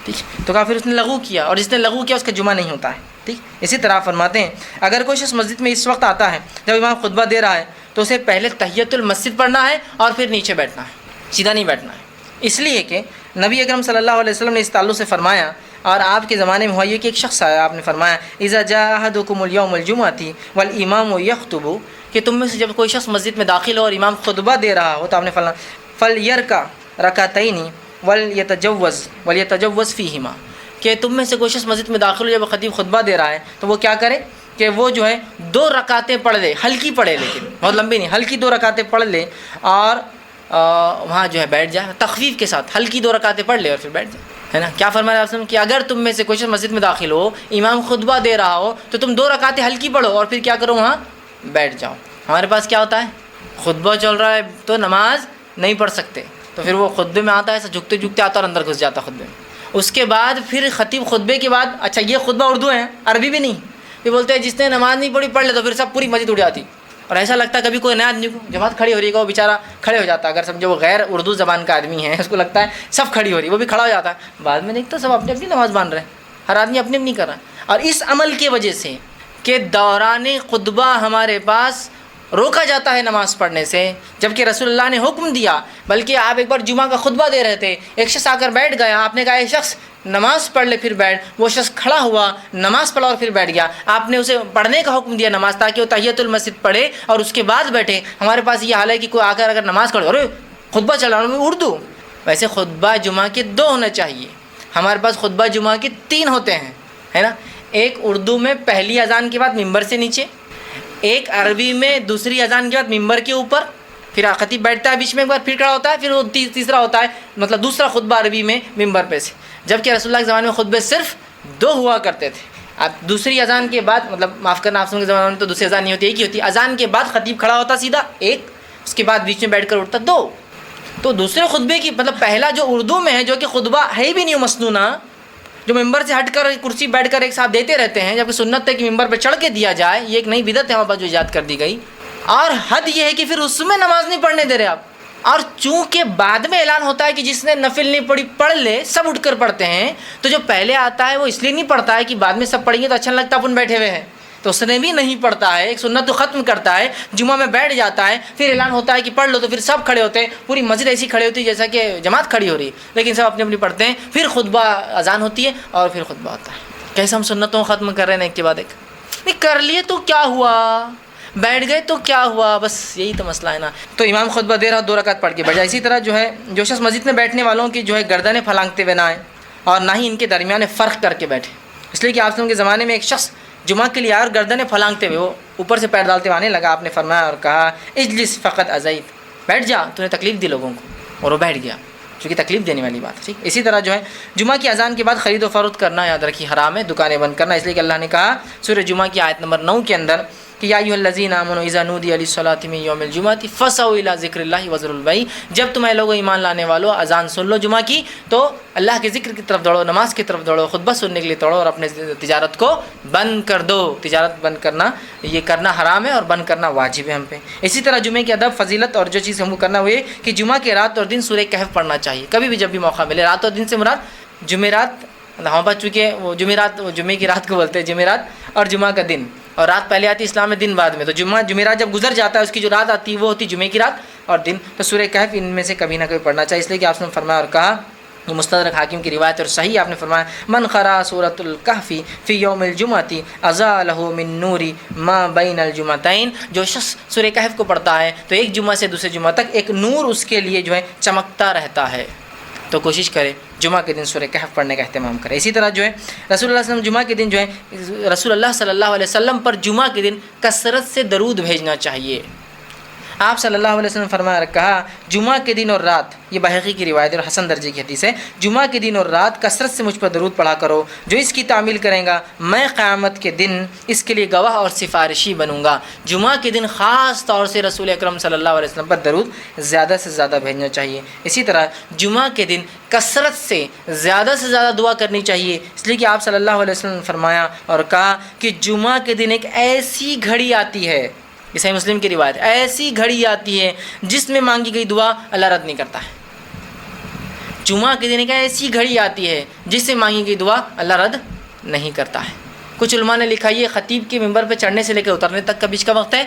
ٹھیک۔ تو کہا پھر اس نے لغو کیا، اور جس نے لغو کیا اس کا جمعہ نہیں ہوتا ہے، ٹھیک۔ اسی طرح فرماتے ہیں اگر کوئی شخص مسجد میں اس وقت آتا ہے جب امام خطبہ دے رہا ہے تو اسے پہلے تحیۃ المسجد پڑھنا ہے اور پھر نیچے بیٹھنا ہے، سیدھا نہیں بیٹھنا ہے، اس لیے کہ نبی اکرم صلی اللہ علیہ وسلم نے اس تعلق سے فرمایا، اور آپ کے زمانے میں ہوا یہ کہ ایک شخص آیا، آپ نے فرمایا اذا جاء احدکم اليوم الجمعۃ والامام یخطب، کہ تم میں سے جب کوئی شخص مسجد میں داخل ہو اور امام خطبہ دے رہا ہو تو آپ نے فرمایا فلیرکع رکعتین ولیتجوز فیہما، کہ تم میں سے کوئی شخص مسجد میں داخل ہو جب خطیب خطبہ دے رہا ہے تو وہ کیا کرے کہ وہ جو ہے 2 رکعتیں پڑھ لے، ہلکی پڑھے، لیکن بہت لمبی نہیں، ہلکی 2 رکعتیں پڑھ لے اور وہاں جو ہے بیٹھ جائے، تخفیف کے ساتھ ہلکی 2 رکعتیں پڑھ لے اور پھر بیٹھ جائے، ہے نا۔ کیا فرمایا آپ نے کہ اگر تم میں سے کوئی شخص مسجد میں داخل ہو، امام خطبہ دے رہا ہو تو تم 2 رکعتیں ہلکی پڑھو اور پھر کیا کرو وہاں بیٹھ جاؤ۔ ہمارے پاس کیا ہوتا ہے، خطبہ چل رہا ہے تو نماز نہیں پڑھ سکتے، تو پھر وہ خطبے میں آتا ہے ایسا جھکتے جھکتے آتا اور اندر گھس جاتا خطبے میں، اس کے بعد پھر خطیب خطبے کے بعد، اچھا یہ خطبہ اردو ہے عربی بھی نہیں، یہ بولتے ہیں جس نے نماز نہیں پڑھی پڑھ لے، تو پھر سب پوری مسجد اڑ جاتی، اور ایسا لگتا ہے کبھی کوئی نیا آدمی کو جماعت کھڑی ہو رہی ہے وہ بیچارہ کھڑے ہو جاتا ہے، اگر سمجھو وہ غیر اردو زبان کا آدمی ہے، اس کو لگتا ہے سب کھڑی ہو رہی ہے، وہ بھی کھڑا ہو جاتا ہے، بعد میں دیکھتا سب اپنی اپنی نماز باندھ رہے ہیں، ہر آدمی اپنی اپنی کر رہا ہے۔ اور اس عمل کی وجہ سے کہ دوران خطبہ ہمارے پاس روکا جاتا ہے نماز پڑھنے سے، جبکہ رسول اللہ نے حکم دیا، بلکہ آپ ایک بار جمعہ کا خطبہ دے رہے تھے، ایک شخص آ کر بیٹھ گیا، آپ نے کہا ایک شخص نماز پڑھ لے پھر بیٹھ، وہ شخص کھڑا ہوا، نماز پڑھا اور پھر بیٹھ گیا، آپ نے اسے پڑھنے کا حکم دیا نماز، تاکہ وہ تحیۃ المسجد پڑھے اور اس کے بعد بیٹھے۔ ہمارے پاس یہ حال ہے کہ کوئی آ کر اگر نماز پڑھے، ارے خطبہ چلا رہا ہوں اردو، ویسے خطبہ جمعہ کے 2 ہونا چاہیے، ہمارے پاس خطبہ جمعہ کے 3 ہوتے ہیں، ہے نا۔ ایک اردو میں پہلی اذان کے بعد ممبر سے نیچے، ایک عربی میں دوسری اذان کے بعد ممبر کے اوپر، پھر خطیب بیٹھتا ہے بیچ میں ایک بار پھر کھڑا ہوتا ہے، پھر وہ تیسرا ہوتا ہے، مطلب دوسرا خطبہ عربی میں ممبر پہ سے، جبکہ رسول اللہ کے زمانے میں خطبے صرف 2 ہوا کرتے تھے۔ اب دوسری اذان کے بعد، مطلب معاف کرنا آپ کے زمانے میں تو دوسری اذان نہیں ہوتی، ایک ہی ہوتی، اذان کے بعد خطیب کھڑا ہوتا سیدھا ایک، اس کے بعد بیچ میں بیٹھ کر اٹھتا 2۔ تو دوسرے خطبے کی مطلب پہلا جو اردو میں ہے، جو کہ خطبہ ہے بھی نہیں مسنونہ، جو ممبر سے ہٹ کر کرسی بیٹھ کر ایک ساتھ دیتے رہتے ہیں، جبکہ سنت ہے کہ ممبر پہ چڑھ کے دیا جائے، یہ ایک نئی بدعت ہے ہمارے پاس جو ایجاد کر دی گئی، اور حد یہ ہے کہ پھر اس میں نماز نہیں پڑھنے دے رہے آپ۔ اور چونکہ بعد میں اعلان ہوتا ہے کہ جس نے نفل نہیں پڑھی پڑھ لے، سب اٹھ کر پڑھتے ہیں، تو جو پہلے آتا ہے وہ اس لیے نہیں پڑھتا ہے کہ بعد میں سب پڑھیں گے تو اچھا لگتا ہے اپن بیٹھے ہوئے ہیں، تو اس نے بھی نہیں پڑھتا ہے، ایک سنت تو ختم کرتا ہے، جمعہ میں بیٹھ جاتا ہے، پھر اعلان ہوتا ہے کہ پڑھ لو تو پھر سب کھڑے ہوتے ہیں، پوری مسجد ایسی کھڑی ہوتی ہے جیسا کہ جماعت کھڑی ہو رہی ہے، لیکن سب اپنی اپنی پڑھتے ہیں، پھر خطبہ اذان ہوتی ہے اور پھر خطبہ ہوتا ہے۔ کیسے ہم سنتوں ختم کر رہے ہیں ایک کے بعد ایک؟ نہیں کر لیے تو کیا ہوا، بیٹھ گئے تو کیا ہوا، بس یہی تو مسئلہ ہے نا. تو امام خطبہ دے رہا 2 رکعت پڑھ کے بیٹھ جائے. اسی طرح جو ہے جو شخص مسجد میں بیٹھنے والوں کی جو ہے گردنیں پھلانگتے ہوئے نہ آئے اور نہ ہی ان کے درمیان فرق کر کے بیٹھے. اس لیے کہ آپ کے زمانے میں ایک شخص جمعہ کے لیے آیا اور گردنیں پھلانگتے ہوئے وہ اوپر سے پیر ڈالتے ہوئے آنے لگا. آپ نے فرمایا اور کہا اجلس فقط ازیت، بیٹھ جا، تو نے تکلیف دی لوگوں کو. اور وہ بیٹھ گیا، چونکہ تکلیف دینے والی بات ہے. ٹھیک. اسی طرح جو ہے جمعہ کی اذان کے بعد خرید و فروخت کرنا یاد رکھیے حرام ہے، دکانیں بند کرنا. اس لیے کہ اللہ نے کہا سورہ جمعہ کی آیت نمبر 9 کے اندر کہ یا ایھا الذین آمنوا اذا نودی للصلاۃ من یوم الجمعۃ فاسعوا الی ذکر اللہ وذروا البیع. جب تم اے لوگو ایمان لانے والو اذان سن لو جمعہ کی تو اللہ کے ذکر کی طرف دوڑو، نماز کی طرف دوڑو، خطبہ سننے کے لیے دوڑو اور اپنے تجارت کو بند کر دو. تجارت بند کرنا یہ کرنا حرام ہے اور بند کرنا واجب ہے ہم پہ. اسی طرح جمعے کی ادب فضیلت اور جو چیز ہم کو کرنا ہوئے کہ جمعہ کے رات اور دن سورہ کہف پڑھنا چاہیے کبھی بھی جب بھی موقع ملے. رات اور دن سے مراد جمعرات، ہم بات چونکہ وہ جمعرات جمعے کی رات کو بولتے ہیں جمعرات، اور جمعہ کا دن، اور رات پہلے آتی ہے اسلام میں، دن بعد میں. تو جمعرات جب گزر جاتا ہے اس کی جو رات آتی ہے وہ ہوتی ہے جمعے کی رات اور دن. تو سورہ کہف ان میں سے کبھی نہ کبھی پڑھنا چاہیے. اس لیے کہ آپ نے فرمایا اور کہا مستدرک حاکم کی روایت اور صحیح آپ نے فرمایا من قرأ سورۃ الکہف فی یوم الجمعۃ اضاء له من نور ما بین الجمعتین. جو شخص سورہ کہف کو پڑھتا ہے تو ایک جمعہ سے دوسرے جمعہ تک ایک نور اس کے لیے جو ہے چمکتا رہتا ہے. تو کوشش کرے جمعہ کے دن سورہ کہف پڑھنے کا اہتمام کرے. اسی طرح جو ہے رسول اللہ صلی اللہ علیہ وسلم جمعہ کے دن جو ہے رسول اللہ صلی اللہ علیہ وسلم پر جمعہ کے دن کثرت سے درود بھیجنا چاہیے. آپ صلی اللہ علیہ وسلم فرمایا اور کہا جمعہ کے دن اور رات، یہ بحقی کی روایت اور حسن درجے کی حدیث ہے، جمعہ کے دن اور رات کثرت سے مجھ پر درود پڑھا کرو. جو اس کی تعمیل کرے گا میں قیامت کے دن اس کے لیے گواہ اور سفارشی بنوں گا. جمعہ کے دن خاص طور سے رسول اکرم صلی اللہ علیہ وسلم پر درود زیادہ سے زیادہ بھیجنا چاہیے. اسی طرح جمعہ کے دن کثرت سے زیادہ دعا کرنی چاہیے. اس لیے کہ آپ صلی اللہ علیہ وسلم نے فرمایا اور کہا کہ جمعہ کے دن ایک ایسی گھڑی آتی ہے، یہ صحیح مسلم کی روایت، ایسی گھڑی آتی ہے جس میں مانگی گئی دعا اللہ رد نہیں کرتا ہے. جمعہ کے دن ایک ایسی گھڑی آتی ہے جس سے مانگی گئی دعا اللہ رد نہیں کرتا ہے. کچھ علماء نے لکھا یہ خطیب کے ممبر پہ چڑھنے سے لے کے اترنے تک کا بیچ کا وقت ہے،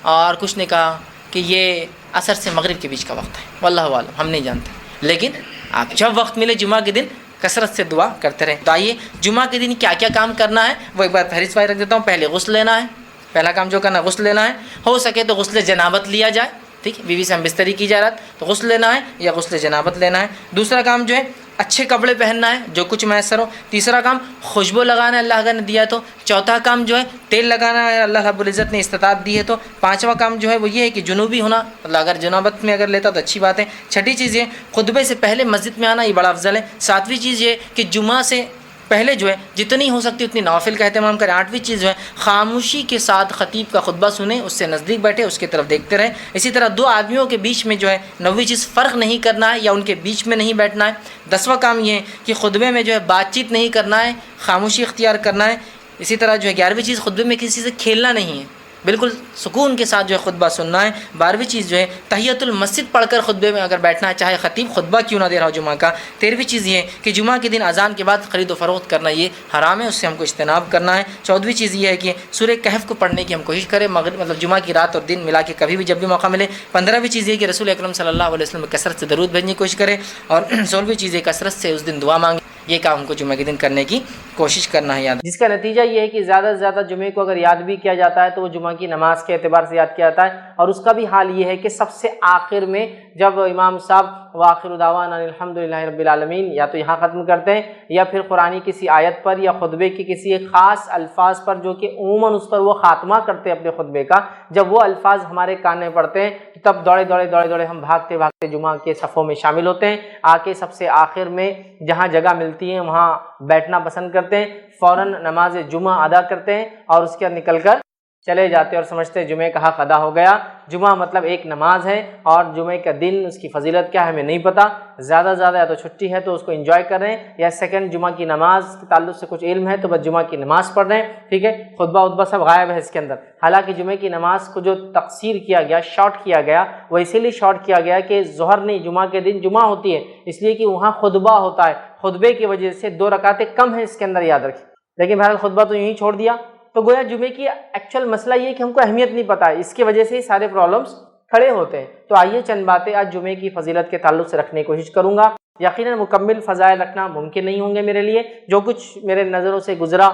اور کچھ نے کہا کہ یہ عصر سے مغرب کے بیچ کا وقت ہے. واللہ عالم، ہم نہیں جانتے. لیکن آپ جب وقت ملے جمعہ کے دن کثرت سے دعا کرتے رہیں. تو آئیے جمعہ کے دن کیا کیا کام کرنا ہے وہ ایک بار فہرست رکھ دیتا ہوں. پہلے غسل لینا ہے، پہلا کام جو کرنا غسل لینا ہے. ہو سکے تو غسل جنابت لیا جائے. ٹھیک، بیوی سے ہم بستری کی جا رہا تو غسل لینا ہے یا غسل جنابت لینا ہے. دوسرا کام جو ہے اچھے کپڑے پہننا ہے جو کچھ میسر ہو. تیسرا کام خوشبو لگانا ہے اللہ نے دیا تو. چوتھا کام جو ہے تیل لگانا ہے اللہ رب العزت نے استطاعت دی ہے تو. پانچواں کام جو ہے وہ یہ ہے کہ جنوبی ہونا، اللہ اگر جنابت میں اگر لیتا تو اچھی بات ہے. چھٹی چیز یہ خطبے سے پہلے مسجد میں آنا، یہ بڑا افضل ہے. ساتویں چیز یہ کہ جمعہ سے پہلے جو ہے جتنی ہو سکتی اتنی نوافل کا اہتمام کریں. آٹھویں چیز جو ہے خاموشی کے ساتھ خطیب کا خطبہ سنیں، اس سے نزدیک بیٹھے، اس کی طرف دیکھتے رہیں. اسی طرح دو آدمیوں کے بیچ میں جو ہے نویں چیز فرق نہیں کرنا ہے یا ان کے بیچ میں نہیں بیٹھنا ہے. دسواں کام یہ ہے کہ خطبے میں جو ہے بات چیت نہیں کرنا ہے، خاموشی اختیار کرنا ہے. اسی طرح جو ہے 11ویں چیز خطبے میں کسی سے کھیلنا نہیں ہے، بالکل سکون کے ساتھ جو ہے خطبہ سننا ہے. 12ویں چیز جو ہے تحیۃ المسجد پڑھ کر خطبے میں اگر بیٹھنا ہے، چاہے خطیب خطبہ کیوں نہ دے رہا ہو جمعہ کا. 13ویں چیز یہ ہے کہ جمعہ کے دن اذان کے بعد خرید و فروخت کرنا یہ حرام ہے، اس سے ہم کو اجتناب کرنا ہے. 14ویں چیز یہ ہے کہ سورہ کہف کو پڑھنے کی ہم کوشش کریں، مطلب جمعہ کی رات اور دن ملا کے کبھی بھی جب بھی موقع ملے. 15ویں چیز یہ کہ رسول اکرم صلی اللہ علیہ وسلم کثرت سے درود بھیجنے کی کوشش کریں. اور 16ویں چیز یہ کثرت سے اس دن دعا مانگیں. یہ کام ہم کو جمعہ کے دن کرنے کی کوشش کرنا ہے. یاد جس کا نتیجہ یہ ہے کہ زیادہ سے زیادہ جمعے کو اگر یاد بھی کیا جاتا ہے تو وہ جمعہ کی نماز کے اعتبار سے یاد کیا جاتا ہے. اور اس کا بھی حال یہ ہے کہ سب سے آخر میں جب امام صاحب وآخر دعوانا الحمدللہ رب العالمین یا تو یہاں ختم کرتے ہیں یا پھر قرآن کی کسی آیت پر یا خطبے کی کسی ایک خاص الفاظ پر جو کہ عموماً اس پر وہ خاتمہ کرتے ہیں اپنے خطبے کا. جب وہ الفاظ ہمارے کان میں پڑتے ہیں تب دوڑے دوڑے ہم بھاگتے بھاگتے جمعہ کے صفوں میں شامل ہوتے ہیں. آ کے سب سے آخر میں جہاں جگہ ملتی ہے وہاں بیٹھنا پسند کرتے ہیں. فوراً نماز جمعہ ادا کرتے ہیں اور اس کے بعد نکل کر چلے جاتے ہیں اور سمجھتے ہیں جمعے کا حق ادا ہو گیا. جمعہ مطلب ایک نماز ہے اور جمعے کا دن اس کی فضیلت کیا ہے ہمیں نہیں پتہ. زیادہ سے زیادہ یا تو چھٹی ہے تو اس کو انجوائے کر رہے ہیں یا سیکنڈ جمعہ کی نماز کے تعلق سے کچھ علم ہے تو بس جمعہ کی نماز پڑھ رہے ہیں. ٹھیک ہے، خطبہ سب غائب ہے اس کے اندر. حالانکہ جمعے کی نماز کو جو تقصیر کیا گیا، شارٹ کیا گیا، وہ اسی لیے شارٹ کیا گیا کہ ظہر نہیں، جمعہ کے دن جمعہ ہوتی ہے اس لیے کہ وہاں خطبہ ہوتا ہے. خطبے کی وجہ سے 2 رکعتیں کم ہیں اس کے اندر، یاد رکھیں. لیکن بہرحال خطبہ تو یوں ہی چھوڑ دیا. تو گویا جمعے کی ایکچوئل مسئلہ یہ کہ ہم کو اہمیت نہیں پتہ ہے، اس کی وجہ سے ہی سارے پرابلمس کھڑے ہوتے ہیں. تو آئیے چند باتیں آج جمعے کی فضیلت کے تعلق سے رکھنے کی کوشش کروں گا. یقیناً مکمل فضائل رکھنا ممکن نہیں ہوں گے میرے لیے. جو کچھ میرے نظروں سے گزرا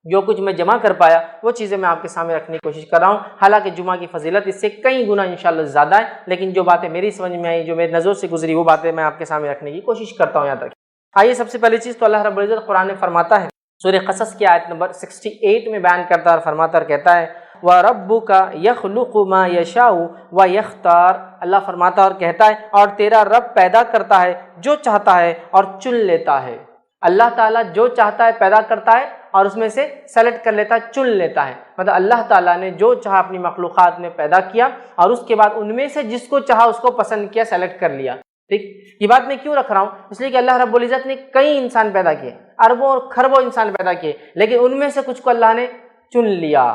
جو کچھ میں جمع کر پایا وہ چیزیں میں آپ کے سامنے رکھنے کی کوشش کر رہا ہوں. حالانکہ جمعہ کی فضیلت اس سے کئی گنا انشاءاللہ زیادہ ہے، لیکن جو باتیں میری سمجھ میں آئی، جو میری نظروں سے گزری، وہ باتیں میں آپ کے سامنے رکھنے کی کوشش کرتا ہوں. یاد رکھیں. آئیے سب سے پہلی چیز تو اللہ رب العزت قرآن میں فرماتا ہے، سورہ قصص کی آیت نمبر 68 میں بیان کرتا ہے اور فرماتا اور کہتا ہے وَرَبُّكَ يَخْلُقُ مَا يَشَاءُ وَيَخْتَارُ. اللہ فرماتا اور کہتا ہے اور تیرا رب پیدا کرتا ہے جو چاہتا ہے اور چن لیتا ہے. اللہ تعالیٰ جو چاہتا ہے پیدا کرتا ہے اور اس میں سے سلیکٹ کر لیتا ہے، چن لیتا ہے. مطلب اللہ تعالیٰ نے جو چاہا اپنی مخلوقات میں پیدا کیا اور اس کے بعد ان میں سے جس کو چاہا اس کو پسند کیا، سلیکٹ کر لیا. ٹھیک، یہ بات میں کیوں رکھ رہا ہوں؟ اس لیے کہ اللہ رب العزت نے کئی انسان پیدا کیے، اربوں اور خربوں انسان پیدا کیے، لیکن ان میں سے کچھ کو اللہ نے چن لیا.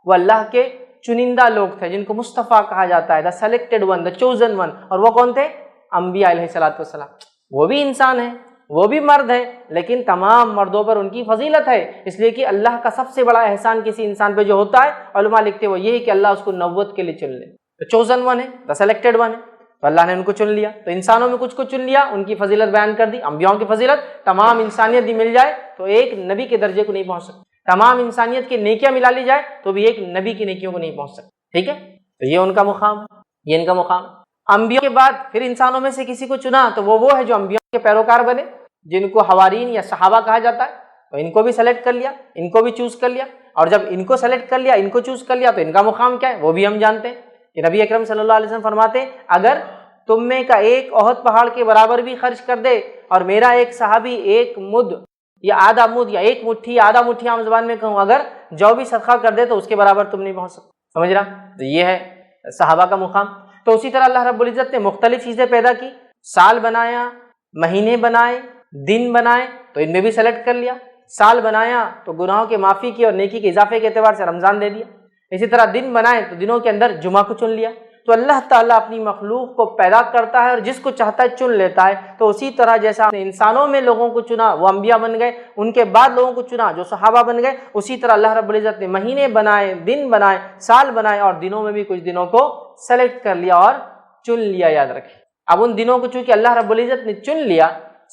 وہ اللہ کے چنندہ لوگ تھے جن کو مصطفیٰ کہا جاتا ہے، the selected one, the chosen one. اور وہ کون تھے؟ انبیاء علیہ السلام. وہ بھی انسان ہیں، وہ بھی مرد ہیں، لیکن تمام مردوں پر ان کی فضیلت ہے. اس لیے کہ اللہ کا سب سے بڑا احسان کسی انسان پہ جو ہوتا ہے، علماء لکھتے وہ یہی کہ اللہ اس کو نبوت کے لیے چن لے. تو چوزن ون ہے، دا سلیکٹڈ ون ہے، تو اللہ نے ان کو چن لیا. تو انسانوں میں کچھ کو چن لیا، ان کی فضیلت بیان کر دی. انبیاؤں کی فضیلت تمام انسانیت بھی مل جائے تو ایک نبی کے درجے کو نہیں پہنچ سکتی. تمام انسانیت کی نیکیاں ملا لی جائے تو بھی ایک نبی کی نیکیوں کو نہیں پہنچ سکتی. ٹھیک ہے، تو یہ ان کا مقام، یہ ان کا مقام. انبیاء کے بعد پھر انسانوں میں سے کسی کو چنا تو وہ ہے جو انبیاء کے پیروکار بنے، جن کو حوارین یا صحابہ کہا جاتا ہے. تو ان کو بھی سلیکٹ کر لیا، ان کو بھی چوز کر لیا. اور جب ان کو سلیکٹ کر لیا، ان کو چوز کر لیا، تو ان کا مقام کیا ہے وہ بھی ہم جانتے ہیں. کہ نبی اکرم صلی اللہ علیہ وسلم فرماتے ہیں اگر تم میں کا ایک احد پہاڑ کے برابر بھی خرچ کر دے اور میرا ایک صحابی ایک مد یا آدھا مد یا ایک مٹھی یا آدھا مٹھی عام زبان میں کہوں اگر جو بھی صدقہ کر دے تو اس کے برابر تم نہیں پہنچ سکتے. سمجھ رہا؟ تو یہ ہے صحابہ کا مقام. تو اسی طرح اللہ رب العزت نے مختلف چیزیں پیدا کی، سال بنایا، مہینے بنائے، دن بنائے، تو ان میں بھی سلیکٹ کر لیا. سال بنایا تو گناہوں کے معافی کی اور نیکی کے اضافے کے اعتبار سے رمضان دے دیا. اسی طرح دن بنائے تو دنوں کے اندر جمعہ کو چن لیا. تو اللہ تعالیٰ اپنی مخلوق کو پیدا کرتا ہے اور جس کو چاہتا ہے چن لیتا ہے. تو اسی طرح جیسا انسانوں میں لوگوں کو چنا وہ انبیاء بن گئے، ان کے بعد لوگوں کو چنا جو صحابہ بن گئے، اسی طرح اللہ رب العزت نے مہینے بنائے، دن بنائے، سال بنائے اور دنوں میں بھی کچھ دنوں کو سلیکٹ کر لیا اور چن لیا. یاد رکھیں، اب ان دنوں کو چونکہ اللہ رب العزت نے چن لیا،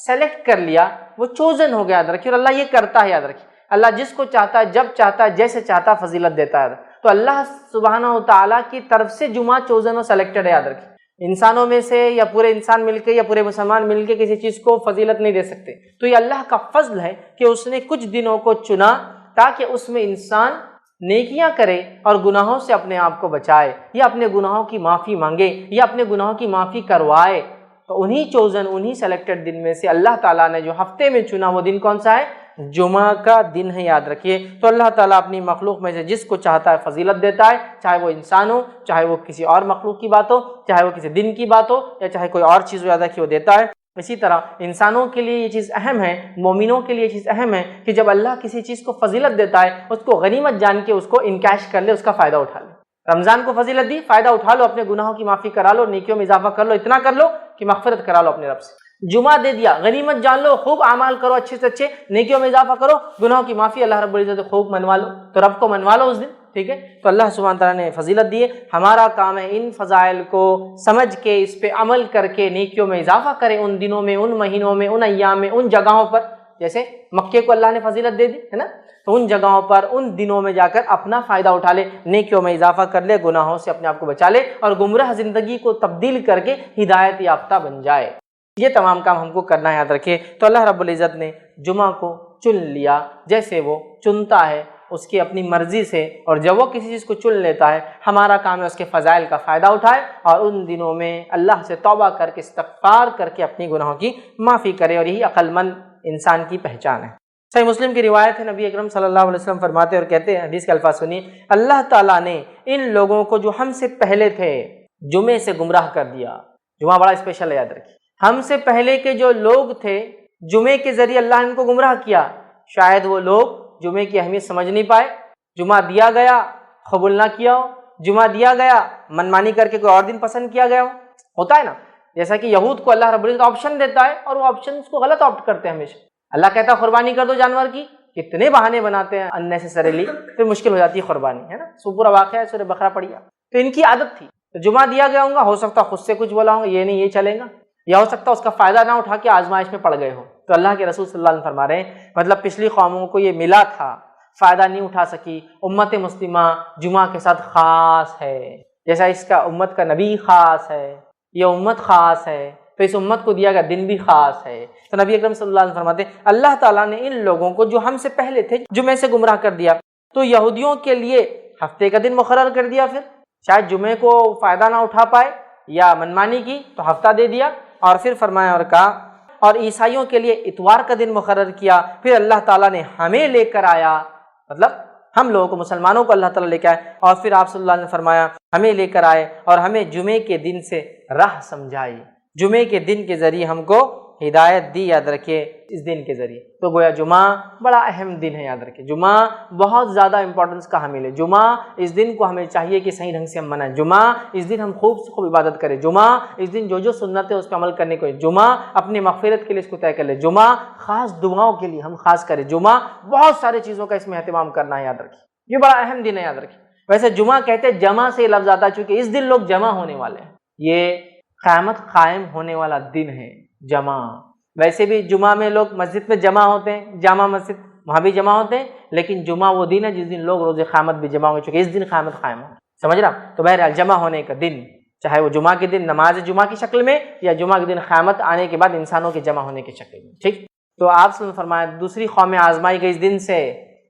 سلیکٹ کر لیا، وہ چوزن ہو گیا. یاد رکھیے، اور اللہ یہ کرتا ہے. یاد رکھیے، اللہ جس کو چاہتا ہے، جب چاہتا ہے، جیسے چاہتا ہے فضیلت دیتا ہے. تو اللہ سبحانہ و تعالیٰ کی طرف سے جمعہ چوزن و سلیکٹڈ ہے. یاد رکھیں، انسانوں میں سے یا پورے انسان مل کے یا پورے مسلمان مل کے کسی چیز کو فضیلت نہیں دے سکتے. تو یہ اللہ کا فضل ہے کہ اس نے کچھ دنوں کو چنا تاکہ اس میں انسان نیکیاں کرے اور گناہوں سے اپنے آپ کو بچائے یا اپنے گناہوں کی معافی مانگے یا اپنے گناہوں کی معافی کروائے. تو انہی چوزن، انہی سلیکٹڈ دن میں سے اللہ تعالیٰ نے جو ہفتے میں چنا وہ دن کون سا ہے؟ جمعہ کا دن ہے. یاد رکھیے، تو اللہ تعالیٰ اپنی مخلوق میں سے جس کو چاہتا ہے فضیلت دیتا ہے، چاہے وہ انسان ہو، چاہے وہ کسی اور مخلوق کی بات ہو، چاہے وہ کسی دن کی بات ہو یا چاہے کوئی اور چیز زیادہ کی وہ دیتا ہے. اسی طرح انسانوں کے لیے یہ چیز اہم ہے، مومنوں کے لیے یہ چیز اہم ہے کہ جب اللہ کسی چیز کو فضیلت دیتا ہے اس کو غنیمت جان کے اس کو انکیش کر لے، اس کا فائدہ اٹھا لے. رمضان کو فضیلت دی، فائدہ اٹھا لو، اپنے گناہوں کی معافی کرا لو، نیکیوں میں اضافہ کر لو، اتنا کر لو کہ مغفرت کرا لو اپنے رب سے. جمعہ دے دیا، غنیمت جان لو، خوب اعمال کرو، اچھے سے اچھے نیکیوں میں اضافہ کرو، گناہوں کی معافی اللہ رب العزت خوب منوا لو. تو رب کو منوا لو اس دن. ٹھیک ہے، تو اللہ سبحانہ تعالیٰ نے فضیلت دی ہے. ہمارا کام ہے ان فضائل کو سمجھ کے اس پہ عمل کر کے نیکیوں میں اضافہ کریں، ان دنوں میں، ان مہینوں میں، ان ایام میں، ان جگہوں پر. جیسے مکے کو اللہ نے فضیلت دے دی ہے نا، تو ان جگہوں پر، ان دنوں میں جا کر اپنا فائدہ اٹھا لے، نیکیوں میں اضافہ کر لے، گناہوں سے اپنے آپ کو بچا لے اور گمراہ زندگی کو تبدیل کر کے ہدایت یافتہ بن جائے. یہ تمام کام ہم کو کرنا ہے. یاد رکھیے، تو اللہ رب العزت نے جمعہ کو چن لیا جیسے وہ چنتا ہے اس کی اپنی مرضی سے، اور جب وہ کسی چیز کو چن لیتا ہے ہمارا کام ہے اس کے فضائل کا فائدہ اٹھائے اور ان دنوں میں اللہ سے توبہ کر کے استغفار کر کے اپنی گناہوں کی معافی کرے. اور یہی عقل مند انسان کی پہچان ہے. صحیح مسلم کی روایت ہے، نبی اکرم صلی اللہ علیہ وسلم فرماتے اور کہتے ہیں، حدیث کے الفاظ سنیے، اللہ تعالیٰ نے ان لوگوں کو جو ہم سے پہلے تھے جمعے سے گمراہ کر دیا. جمعہ بڑا اسپیشل ہے، یاد رکھیے. ہم سے پہلے کے جو لوگ تھے جمعے کے ذریعے اللہ نے ان کو گمراہ کیا. شاید وہ لوگ جمعے کی اہمیت سمجھ نہیں پائے، جمعہ دیا گیا قبول نہ کیا ہو، جمعہ دیا گیا منمانی کر کے کوئی اور دن پسند کیا گیا ہو. ہوتا ہے نا، جیسا کہ یہود کو اللہ رب العزت آپشن دیتا ہے اور وہ آپشن کو غلط آپٹ کرتے ہیں ہمیشہ. اللہ کہتا ہے قربانی کر دو جانور کی، کتنے بہانے بناتے ہیں اننیسیسریلی، پھر مشکل ہو جاتی ہے قربانی، ہے نا. پورا واقعہ ہے سورہ بقرہ پڑھیا. تو ان کی عادت تھی، تو جمعہ دیا گیا ہوگا، ہو سکتا خود سے کچھ بولا ہوگا، یہ نہیں یہ چلے گا، یا ہو سکتا اس کا فائدہ نہ اٹھا کے آزمائش میں پڑ گئے ہو. تو اللہ کے رسول صلی اللہ علیہ وسلم فرما رہے ہیں، مطلب پچھلی قوموں کو یہ ملا تھا، فائدہ نہیں اٹھا سکی، امت مسلمہ جمعہ کے ساتھ خاص ہے، جیسا اس کا امت کا نبی خاص ہے، یہ امت خاص ہے، تو اس امت کو دیا گیا دن بھی خاص ہے۔ تو نبی اکرم صلی اللہ علیہ وسلم فرماتے ہیں اللہ تعالیٰ نے ان لوگوں کو جو ہم سے پہلے تھے جمعے سے گمراہ کر دیا، تو یہودیوں کے لیے ہفتے کا دن مقرر کر دیا، پھر شاید جمعے کو فائدہ نہ اٹھا پائے یا منمانی کی تو ہفتہ دے دیا، اور پھر فرمایا اور کہا، اور عیسائیوں کے لیے اتوار کا دن مقرر کیا، پھر اللہ تعالیٰ نے ہمیں لے کر آیا، مطلب ہم لوگوں کو مسلمانوں کو اللہ تعالیٰ لے کے آئے، اور پھر آپ صلی اللہ علیہ وسلم نے فرمایا ہمیں لے کر آئے اور ہمیں جمعے کے دن سے راہ سمجھائی، جمعے کے دن کے ذریعے ہم کو ہدایت دی، یاد رکھے اس دن کے ذریعے۔ تو گویا جمعہ بڑا اہم دن ہے، یاد رکھے جمعہ بہت زیادہ امپورٹنس کا حامل ہے۔ جمعہ اس دن کو ہمیں چاہیے کہ صحیح ڈھنگ سے ہم منائیں، جمعہ اس دن ہم خوب سے خوب عبادت کریں، جمعہ اس دن جو جو سنت ہے اس پہ عمل کرنے کو، جمعہ اپنی مغفرت کے لیے اس کو طے کر لے، جمعہ خاص دعاؤں کے لیے ہم خاص کریں، جمعہ بہت سارے چیزوں کا اس میں اہتمام کرنا ہے، یاد رکھیں یہ بڑا اہم دن ہے، یاد رکھیں۔ ویسے جمعہ کہتے ہیں جمع سے لفظ آتا ہے چونکہ اس دن لوگ جمع ہونے والے ہیں، یہ قیامت قائم ہونے والا دن ہے جمع۔ ویسے بھی جمعہ میں لوگ مسجد میں جمع ہوتے ہیں، جامع مسجد وہاں بھی جمع ہوتے ہیں، لیکن جمعہ وہ دن ہے جس دن لوگ روز قیامت بھی جمع ہوں گے، چونکہ اس دن قیامت قائم ہو، سمجھ رہا؟ تو بہرحال جمع ہونے کا دن، چاہے وہ جمعہ کے دن نماز جمعہ کی شکل میں یا جمعہ کے دن قیامت آنے کے بعد انسانوں کے جمع ہونے کی شکل میں، ٹھیک۔ تو آپ صلی اللہ علیہ وسلم فرمایا دوسری قومیں آزمائی گئی اس دن سے،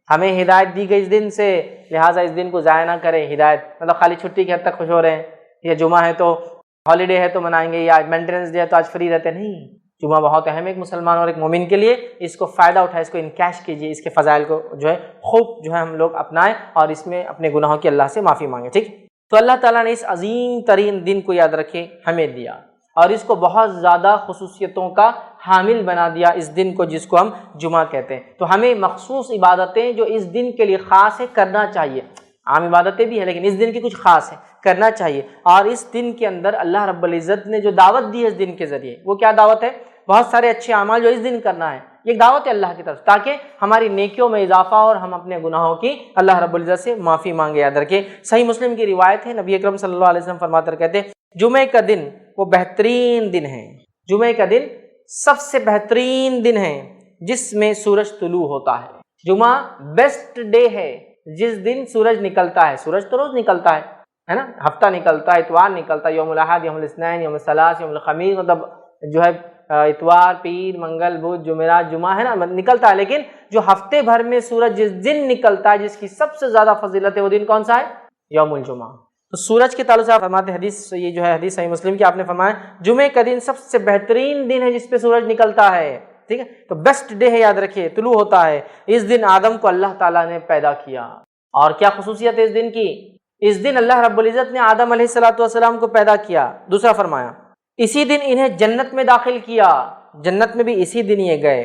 ہمیں ہدایت دی گئی اس دن سے، لہٰذا اس دن کو ضائع نہ کریں۔ ہدایت مطلب خالی چھٹی کے حد تک خوش ہو رہے ہیں، یا جمعہ ہے تو ہالیڈے ہے تو منائیں گے، یا مینٹیننس ڈے ہے تو آج فری رہتے، نہیں، جمعہ بہت اہم ہے ایک مسلمان اور ایک مومن کے لیے، اس کو فائدہ اٹھائے، اس کو انکیش کیجیے، اس کے فضائل کو جو ہے خوب جو ہے ہم لوگ اپنائیں اور اس میں اپنے گناہوں کی اللہ سے معافی مانگیں، ٹھیک۔ تو اللہ تعالیٰ نے اس عظیم ترین دن کو یاد رکھے ہمیں دیا اور اس کو بہت زیادہ خصوصیتوں کا حامل بنا دیا اس دن کو، جس کو ہم جمعہ کہتے ہیں۔ تو ہمیں مخصوص عبادتیں جو اس دن کے لیے خاص ہے کرنا چاہیے، عام عبادتیں بھی ہیں لیکن اس دن کی کچھ خاص ہے، کرنا چاہیے۔ اور اس دن کے اندر اللہ رب العزت نے جو دعوت دی ہے اس دن کے ذریعے، وہ کیا دعوت ہے؟ بہت سارے اچھے اعمال جو اس دن کرنا ہے، یہ دعوت ہے اللہ کی طرف، تاکہ ہماری نیکیوں میں اضافہ اور ہم اپنے گناہوں کی اللہ رب العزت سے معافی مانگے۔ یاد رکھیں صحیح مسلم کی روایت ہے، نبی اکرم صلی اللہ علیہ وسلم فرماتے کہتے ہیں جمعے کا دن وہ بہترین دن ہے، جمعے کا دن سب سے بہترین دن ہے جس میں سورج طلوع ہوتا ہے۔ جمعہ بیسٹ ڈے ہے جس دن سورج نکلتا ہے، سورج تو روز نکلتا ہے نا، ہفتہ نکلتا ہے، اتوار نکلتا ہے، یوم الاحد، یوم الاثنین، یوم الثلاث، یوم الخمیس، مطلب جو ہے اتوار، پیر، منگل، بدھ، جمعرات، جمعہ ہے نا نکلتا ہے، لیکن جو ہفتے بھر میں سورج جس دن نکلتا ہے جس کی سب سے زیادہ فضیلت ہے وہ دن کون سا ہے؟ یوم الجمعہ۔ تو سورج کے تعلق سے آپ فرماتے حدیث، یہ جو ہے حدیث صحیح مسلم کی، آپ نے فرمایا جمعے کا دن سب سے بہترین دن ہے جس پہ سورج نکلتا ہے، ٹھیک ہے، تو بیسٹ ڈے ہے، یاد رکھیے طلوع ہوتا ہے۔ اس دن آدم کو اللہ تعالیٰ نے پیدا کیا، اور کیا خصوصیت ہے اس دن کی؟ اس دن اللہ رب العزت نے آدم علیہ السلام کو پیدا کیا، دوسرا فرمایا اسی دن انہیں جنت میں داخل کیا، جنت میں بھی اسی دن یہ گئے،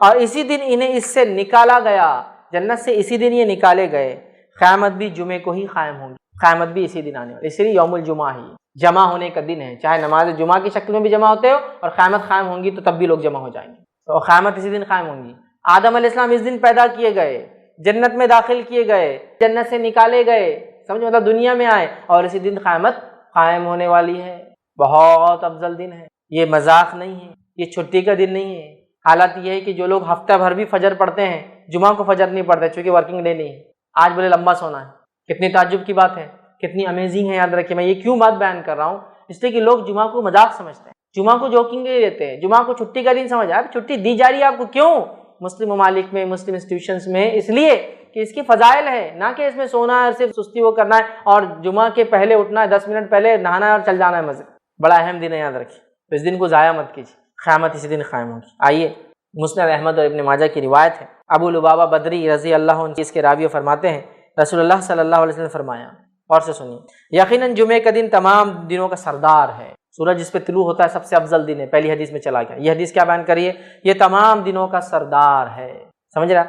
اور اسی دن انہیں اس سے نکالا گیا، جنت سے اسی دن یہ نکالے گئے۔ قیامت بھی جمعے کو ہی قائم ہوگی، قیامت بھی اسی دن آنے والی، اس لیے یوم الجمعہ ہی جمع ہونے کا دن ہے، چاہے نماز جمعہ کی شکل میں بھی جمع ہوتے ہو اور قیامت قائم ہوں گی تو تب بھی لوگ جمع ہو جائیں گے، تو قیامت اسی دن قائم ہوں گی۔ آدم علیہ السلام اس دن پیدا کیے گئے، جنت میں داخل کیے گئے، جنت سے نکالے گئے، سمجھو مطلب دنیا میں آئے، اور اسی دن قیامت قائم ہونے والی ہے۔ بہت افضل دن ہے، یہ مذاق نہیں ہے، یہ چھٹی کا دن نہیں ہے۔ حالت یہ ہے کہ جو لوگ ہفتہ بھر بھی فجر پڑھتے ہیں، جمعہ کو فجر نہیں پڑھتے چونکہ ورکنگ ڈے نہیں ہے، آج بولے لمبا سونا ہے، کتنی تعجب کی بات ہے، کتنی امیزنگ ہے۔ یاد رکھیں میں یہ کیوں بات بیان کر رہا ہوں، اس لیے کہ لوگ جمعہ کو مذاق سمجھتے ہیں، جمعہ کو جوکنگ لیتے ہیں، جمعہ کو چھٹی کا دن سمجھ آئے، چھٹی دی جا رہی ہے آپ کو کیوں؟ مسلم ممالک میں، مسلم انسٹیٹیوشنز میں، اس لیے کہ اس کی فضائل ہے، نہ کہ اس میں سونا ہے، صرف سستی وہ کرنا ہے اور جمعہ کے پہلے اٹھنا ہے، 10 منٹ پہلے نہانا ہے اور چل جانا ہے مسجد۔ بڑا اہم دن ہے، یاد رکھیے، تو اس دن کو ضائع مت کیجیے، قیامت اسی دن قائم ہوگی۔ آئیے مسند احمد اور ابن ماجہ کی روایت ہے، ابو لبابہ بدری رضی اللہ عنہ اس کے راوی فرماتے ہیں رسول اللہ صلی اللہ علیہ وسلم نے فرمایا، اور سے سنیے، یقیناً جمعے کا دن تمام دنوں کا سردار ہے، سورج جس پہ طلوع ہوتا ہے سب سے افضل دن ہے، پہلی حدیث میں چلا گیا، یہ حدیث کیا بیان کریے؟ یہ تمام دنوں کا سردار ہے، سمجھ رہا؟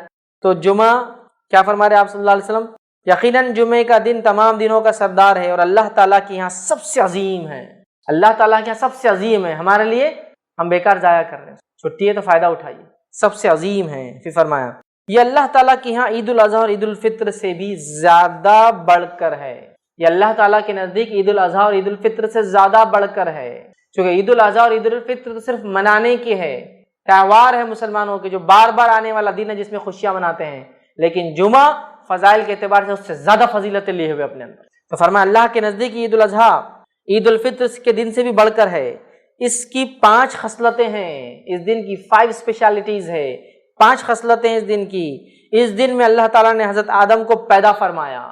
تو جمعہ کیا فرما رہے آپ صلی اللہ علیہ وسلم؟ یقیناً جمعے کا دن تمام دنوں کا سردار ہے اور اللہ تعالیٰ کے یہاں سب سے عظیم ہے، اللہ تعالیٰ کے یہاں سب سے عظیم ہے، ہمارے لیے ہم بیکار ضائع کر رہے ہیں، چھٹی ہے تو فائدہ اٹھائیے، سب سے عظیم ہے۔ پھر فرمایا یہ اللہ تعالیٰ کے یہاں عید الاضحیٰ اور عید الفطر سے بھی زیادہ بڑھ کر ہے، یہ اللہ تعالیٰ کے نزدیک عید الاضحیٰ اور عید الفطر سے زیادہ بڑھ کر ہے، چونکہ عید الاضحیٰ اور عید الفطر تو صرف منانے کی ہے، تہوار ہے مسلمانوں کے جو بار بار آنے والا دن ہے جس میں خوشیاں مناتے ہیں، لیکن جمعہ فضائل کے اعتبار سے اس سے زیادہ فضیلتیں لیے ہوئے اپنے اندر. تو فرمایا اللہ کے نزدیک عید الاضحیٰ عید الفطر کے دن سے بھی بڑھ کر ہے. اس کی 5 خصلتیں ہیں، اس دن کی 5 اسپیشلٹیز ہے، 5 خصلتیں اس دن کی. اس دن میں اللہ تعالیٰ نے حضرت آدم کو پیدا فرمایا،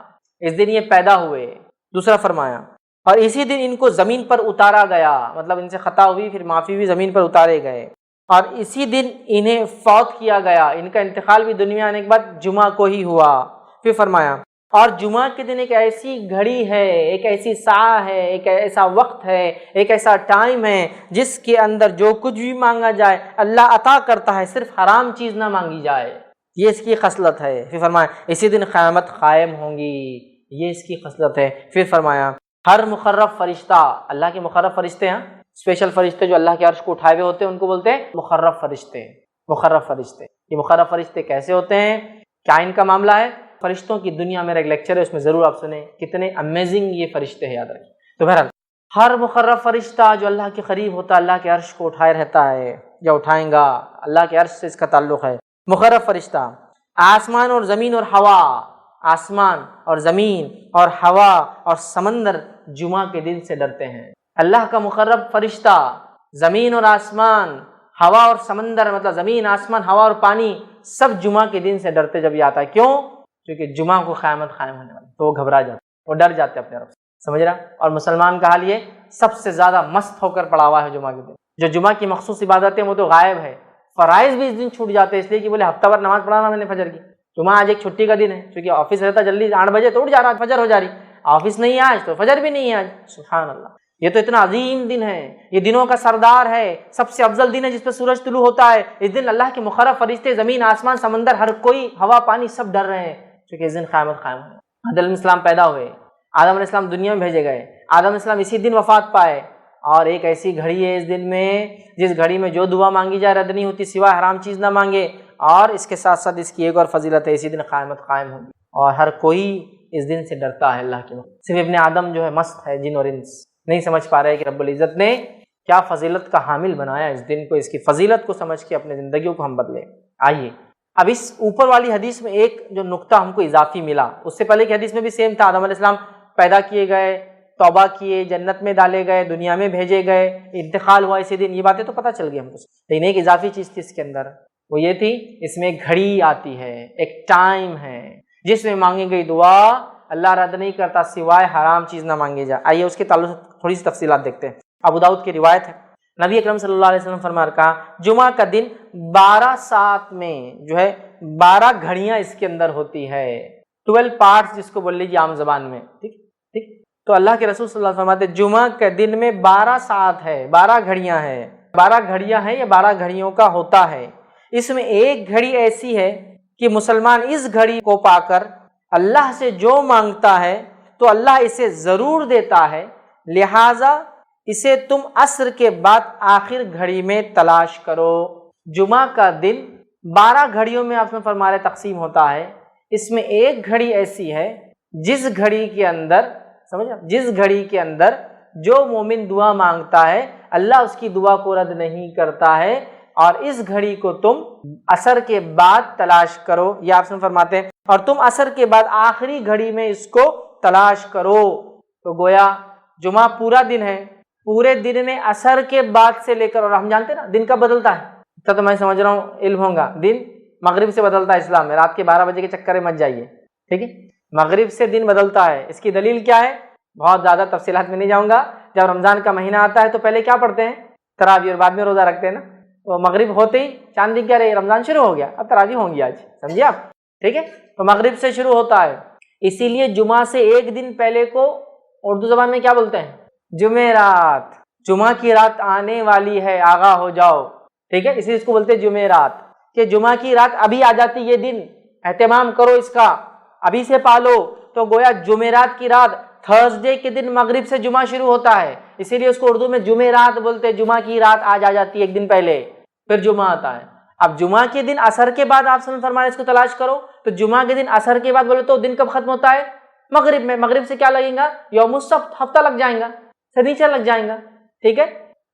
اس دن یہ پیدا ہوئے. دوسرا فرمایا اور اسی دن ان کو زمین پر اتارا گیا، مطلب ان سے خطا ہوئی پھر معافی ہوئی، زمین پر اتارے گئے. اور اسی دن انہیں فوت کیا گیا، ان کا انتقال بھی دنیا آنے کے بعد جمعہ کو ہی ہوا. پھر فرمایا اور جمعہ کے دن ایک ایسی گھڑی ہے، ایک ایسی ساعہ ہے، ایک ایسا وقت ہے، ایک ایسا ٹائم ہے جس کے اندر جو کچھ بھی مانگا جائے اللہ عطا کرتا ہے، صرف حرام چیز نہ مانگی جائے. یہ اس کی خصلت ہے. پھر فرمایا اسی دن قیامت قائم ہوں گی، یہ اس کی خصلت ہے. پھر فرمایا ہر مقرب فرشتہ، اللہ کے مقرب فرشتے ہیں، اسپیشل فرشتے جو اللہ کے عرش کو اٹھائے ہوئے ہوتے ہیں ان کو بولتے ہیں مقرب فرشتے. مقرب فرشتے، یہ مقرب فرشتے کیسے ہوتے ہیں، کیا ان کا معاملہ ہے؟ فرشتوں کی دنیا میرا ایک لیکچر ہے، اس میں ضرور آپ سنیں، کتنے امیزنگ یہ فرشتے ہیں، یاد رکھیں. تو بہرحال ہر مقرب فرشتہ جو اللہ کے قریب ہوتا ہے اللہ کے عرش کو اٹھائے رہتا ہے یا اٹھائیں گا، اللہ کے عرش سے اس کا تعلق ہے. مقرب فرشتہ آسمان اور زمین اور ہوا، آسمان اور زمین اور ہوا اور سمندر جمعہ کے دن سے ڈرتے ہیں. اللہ کا مقرب فرشتہ زمین اور آسمان، ہوا اور سمندر، مطلب زمین آسمان ہوا اور پانی سب جمعہ کے دن سے ڈرتے جب یہ آتا ہے. کیوں؟ کیونکہ جمعہ کو قیامت قائم ہونے والی، تو وہ گھبرا جاتے، وہ ڈر جاتے اپنے رب سے. سمجھ رہا؟ اور مسلمان کا حال یہ سب سے زیادہ مست ہو کر پڑا ہوا ہے جمعہ کے دن. جو جمعہ کی مخصوص عبادتیں وہ تو غائب ہے، فرائض بھی اس دن چھوٹ جاتے ہیں، اس لیے کہ بولے ہفتہ بھر نماز پڑھانا میں نے فجر کی. جمعہ آج ایک چھٹی کا دن ہے، کیونکہ آفس رہتا جلدی 8 بجے تو اٹھ جا رہا، فجر ہو جا رہی. آفس نہیں ہے آج تو فجر بھی نہیں ہے آج. سبحان اللہ، یہ تو اتنا عظیم دن ہے، یہ دنوں کا سردار ہے، سب سے افضل دن ہے جس پہ سورج طلوع ہوتا ہے. اس دن اللہ کے مقرب فرشتے زمین آسمان سمندر ہر کوئی ہوا پانی سب ڈر رہے ہیں، کیونکہ اس دن قیامت قائم ہوئی. آدم علیہ السلام پیدا ہوئے، آدم علیہ السلام دنیا میں بھیجے گئے، آدم علیہ السلام اسی دن وفات پائے. اور ایک ایسی گھڑی ہے اس دن میں جس گھڑی میں جو دعا مانگی جائے رد نہیں ہوتی سوائے حرام چیز نہ مانگے. اور اس کے ساتھ ساتھ اس کی ایک اور فضیلت ہے، اسی دن قیامت قائم ہوگی اور ہر کوئی اس دن سے ڈرتا ہے اللہ کی. صرف ابن آدم جو ہے مست ہے، جن اور انس نہیں سمجھ پا رہے کہ رب العزت نے کیا فضیلت کا حامل بنایا اس دن کو. اس کی فضیلت کو سمجھ کے اپنے زندگیوں کو ہم بدلیں. آئیے اب اس اوپر والی حدیث میں ایک جو نقطہ ہم کو اضافی ملا، اس سے پہلے کی حدیث میں بھی سیم تھا. آدم علیہ السلام پیدا کیے گئے، توبہ کیے، جنت میں ڈالے گئے، دنیا میں بھیجے گئے، انتقال ہوا اسی دن، یہ باتیں تو پتہ چل گئی ہم کو. لیکن ایک اضافی چیز تھی اس کے اندر، وہ یہ تھی اس میں ایک گھڑی آتی ہے، ایک ٹائم ہے جس میں مانگی گئی دعا اللہ رد نہیں کرتا سوائے حرام چیز نہ مانگی جائے. آئیے اس کے تعلق سے تھوڑی سی تفصیلات دیکھتے ہیں. ابو داؤد کی روایت ہے، نبی اکرم صلی اللہ علیہ وسلم فرمایا کہا جمعہ کا دن 12 ساعت میں جو ہے 12 گھڑیاں اس کے اندر ہوتی ہے، 12 پارٹس جس کو بول لیجیے عام زبان میں. ٹھیک ٹھیک. تو اللہ کے رسول صلی اللہ علیہ وسلم فرماتے جمعہ کے دن میں 12 ساعت ہے، 12 گھڑیاں ہیں. 12 گھڑیاں ہیں یا 12 گھڑیوں کا ہوتا ہے. اس میں ایک گھڑی ایسی ہے کہ مسلمان اس گھڑی کو پا کر اللہ سے جو مانگتا ہے تو اللہ اسے ضرور دیتا ہے، لہذا اسے تم عصر کے بعد آخر گھڑی میں تلاش کرو. جمعہ کا دن 12 گھڑیوں میں آپ نے فرما رہے تقسیم ہوتا ہے. اس میں ایک گھڑی ایسی ہے جس گھڑی کے اندر سمجھا، جس گھڑی کے اندر جو مومن دعا مانگتا ہے اللہ اس کی دعا کو رد نہیں کرتا ہے، اور اس گھڑی کو تم عصر کے بعد تلاش کرو. یہ آپ سے فرماتے ہیں اور تم عصر کے بعد آخری گھڑی میں اس کو تلاش کرو. تو گویا جمعہ پورا دن ہے، پورے دن میں عصر کے بعد سے لے کر، اور ہم جانتے ہیں نا دن کب بدلتا ہے، اتنا تو میں سمجھ رہا ہوں علم ہوگا، دن مغرب سے بدلتا ہے اسلام میں. رات کے 12 بجے کے چکر میں مت جائیے، ٹھیک ہے، مغرب سے دن بدلتا ہے. اس کی دلیل کیا ہے، بہت زیادہ تفصیلات میں نہیں جاؤں گا. جب رمضان کا مہینہ آتا ہے تو پہلے کیا پڑھتے ہیں، تراویح، اور بعد میں روزہ رکھتے ہیں نا. تو مغرب ہوتے ہی چاند دکھ گیا، رہے رمضان شروع ہو گیا، اب تراویح ہوں گی آج، سمجھے آپ، ٹھیک ہے. تو مغرب سے شروع ہوتا ہے، اسی لیے جمعہ سے ایک دن پہلے کو اردو زبان میں کیا بولتے ہیں، جمعرات. جمعہ کی رات آنے والی ہے، آگاہ ہو جاؤ، ٹھیک ہے، اسی اس کو بولتے ہیں جمعرات، کہ جمعہ کی رات ابھی آ جاتی، یہ دن اہتمام کرو اس کا، ابھی سے پالو. تو گویا جمعرات کی رات، تھرسڈے کے دن مغرب سے جمعہ شروع ہوتا ہے، اسی لیے اس کو اردو میں جمعرات بولتے ہیں. جمعہ کی رات آج آ جاتی ہے ایک دن پہلے، پھر جمعہ آتا ہے. اب جمعہ کے دن عصر کے بعد آپ صلی اللہ علیہ وسلم فرمایا اس کو تلاش کرو. تو جمعہ کے دن عصر کے بعد بولے تو دن کب ختم ہوتا ہے، مغرب میں. مغرب سے کیا لگیں گا، یوم السبت، ہفتہ لگ جائیں گا، سنیچر لگ جائیں گا، ٹھیک ہے.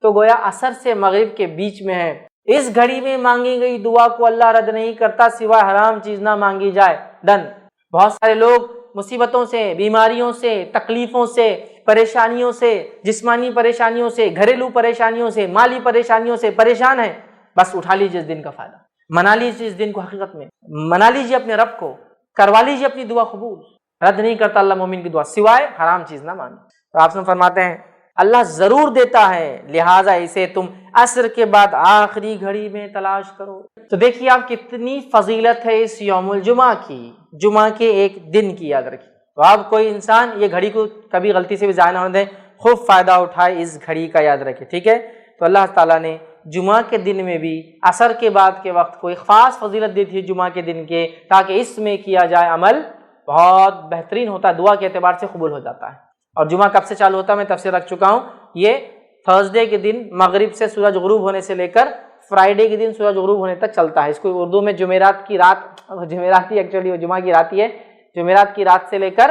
تو گویا عصر سے مغرب کے بیچ میں ہے. اس گھڑی میں مانگی گئی دعا کو اللہ رد نہیں کرتا سوائے حرام چیز نہ مانگی جائے۔ ڈن۔ بہت سارے لوگ مصیبتوں سے، بیماریوں سے، تکلیفوں سے، پریشانیوں سے، جسمانی پریشانیوں سے، گھریلو پریشانیوں سے، مالی پریشانیوں سے پریشان ہیں، بس اٹھا لیجیے اس دن کا فائدہ، منا لیجیے اس دن کو، حقیقت میں منا لیجیے اپنے رب کو، کروا لیجیے اپنی دعا قبول۔ رد نہیں کرتا اللہ مومن کی دعا سوائے حرام چیز نہ مانگے۔ تو آپ سے فرماتے ہیں اللہ ضرور دیتا ہے، لہٰذا اسے تم عصر کے بعد آخری گھڑی میں تلاش کرو۔ تو دیکھیے آپ کتنی فضیلت ہے اس یوم الجمعہ کی، جمعہ کے ایک دن کی، یاد رکھیے۔ تو آپ کوئی انسان یہ گھڑی کو کبھی غلطی سے بھی ضائع نہ ہونے دیں، خوب فائدہ اٹھائے اس گھڑی کا، یاد رکھیے، ٹھیک ہے۔ تو اللہ تعالیٰ نے جمعہ کے دن میں بھی عصر کے بعد کے وقت کوئی خاص فضیلت دی تھی جمعہ کے دن کے، تاکہ اس میں کیا جائے عمل بہت بہترین ہوتا ہے، دعا کے اعتبار سے قبول ہو جاتا ہے۔ اور جمعہ کب سے چالو ہوتا ہے میں تفسیر رکھ چکا ہوں، یہ تھرسڈے کے دن مغرب سے سورج غروب ہونے سے لے کر فرائیڈے کے دن سورج غروب ہونے تک چلتا ہے۔ اس کو اردو میں جمعرات کی رات، جمعرات ہی ایکچولی وہ جمعہ کی رات ہی ہے، جمعرات کی رات سے لے کر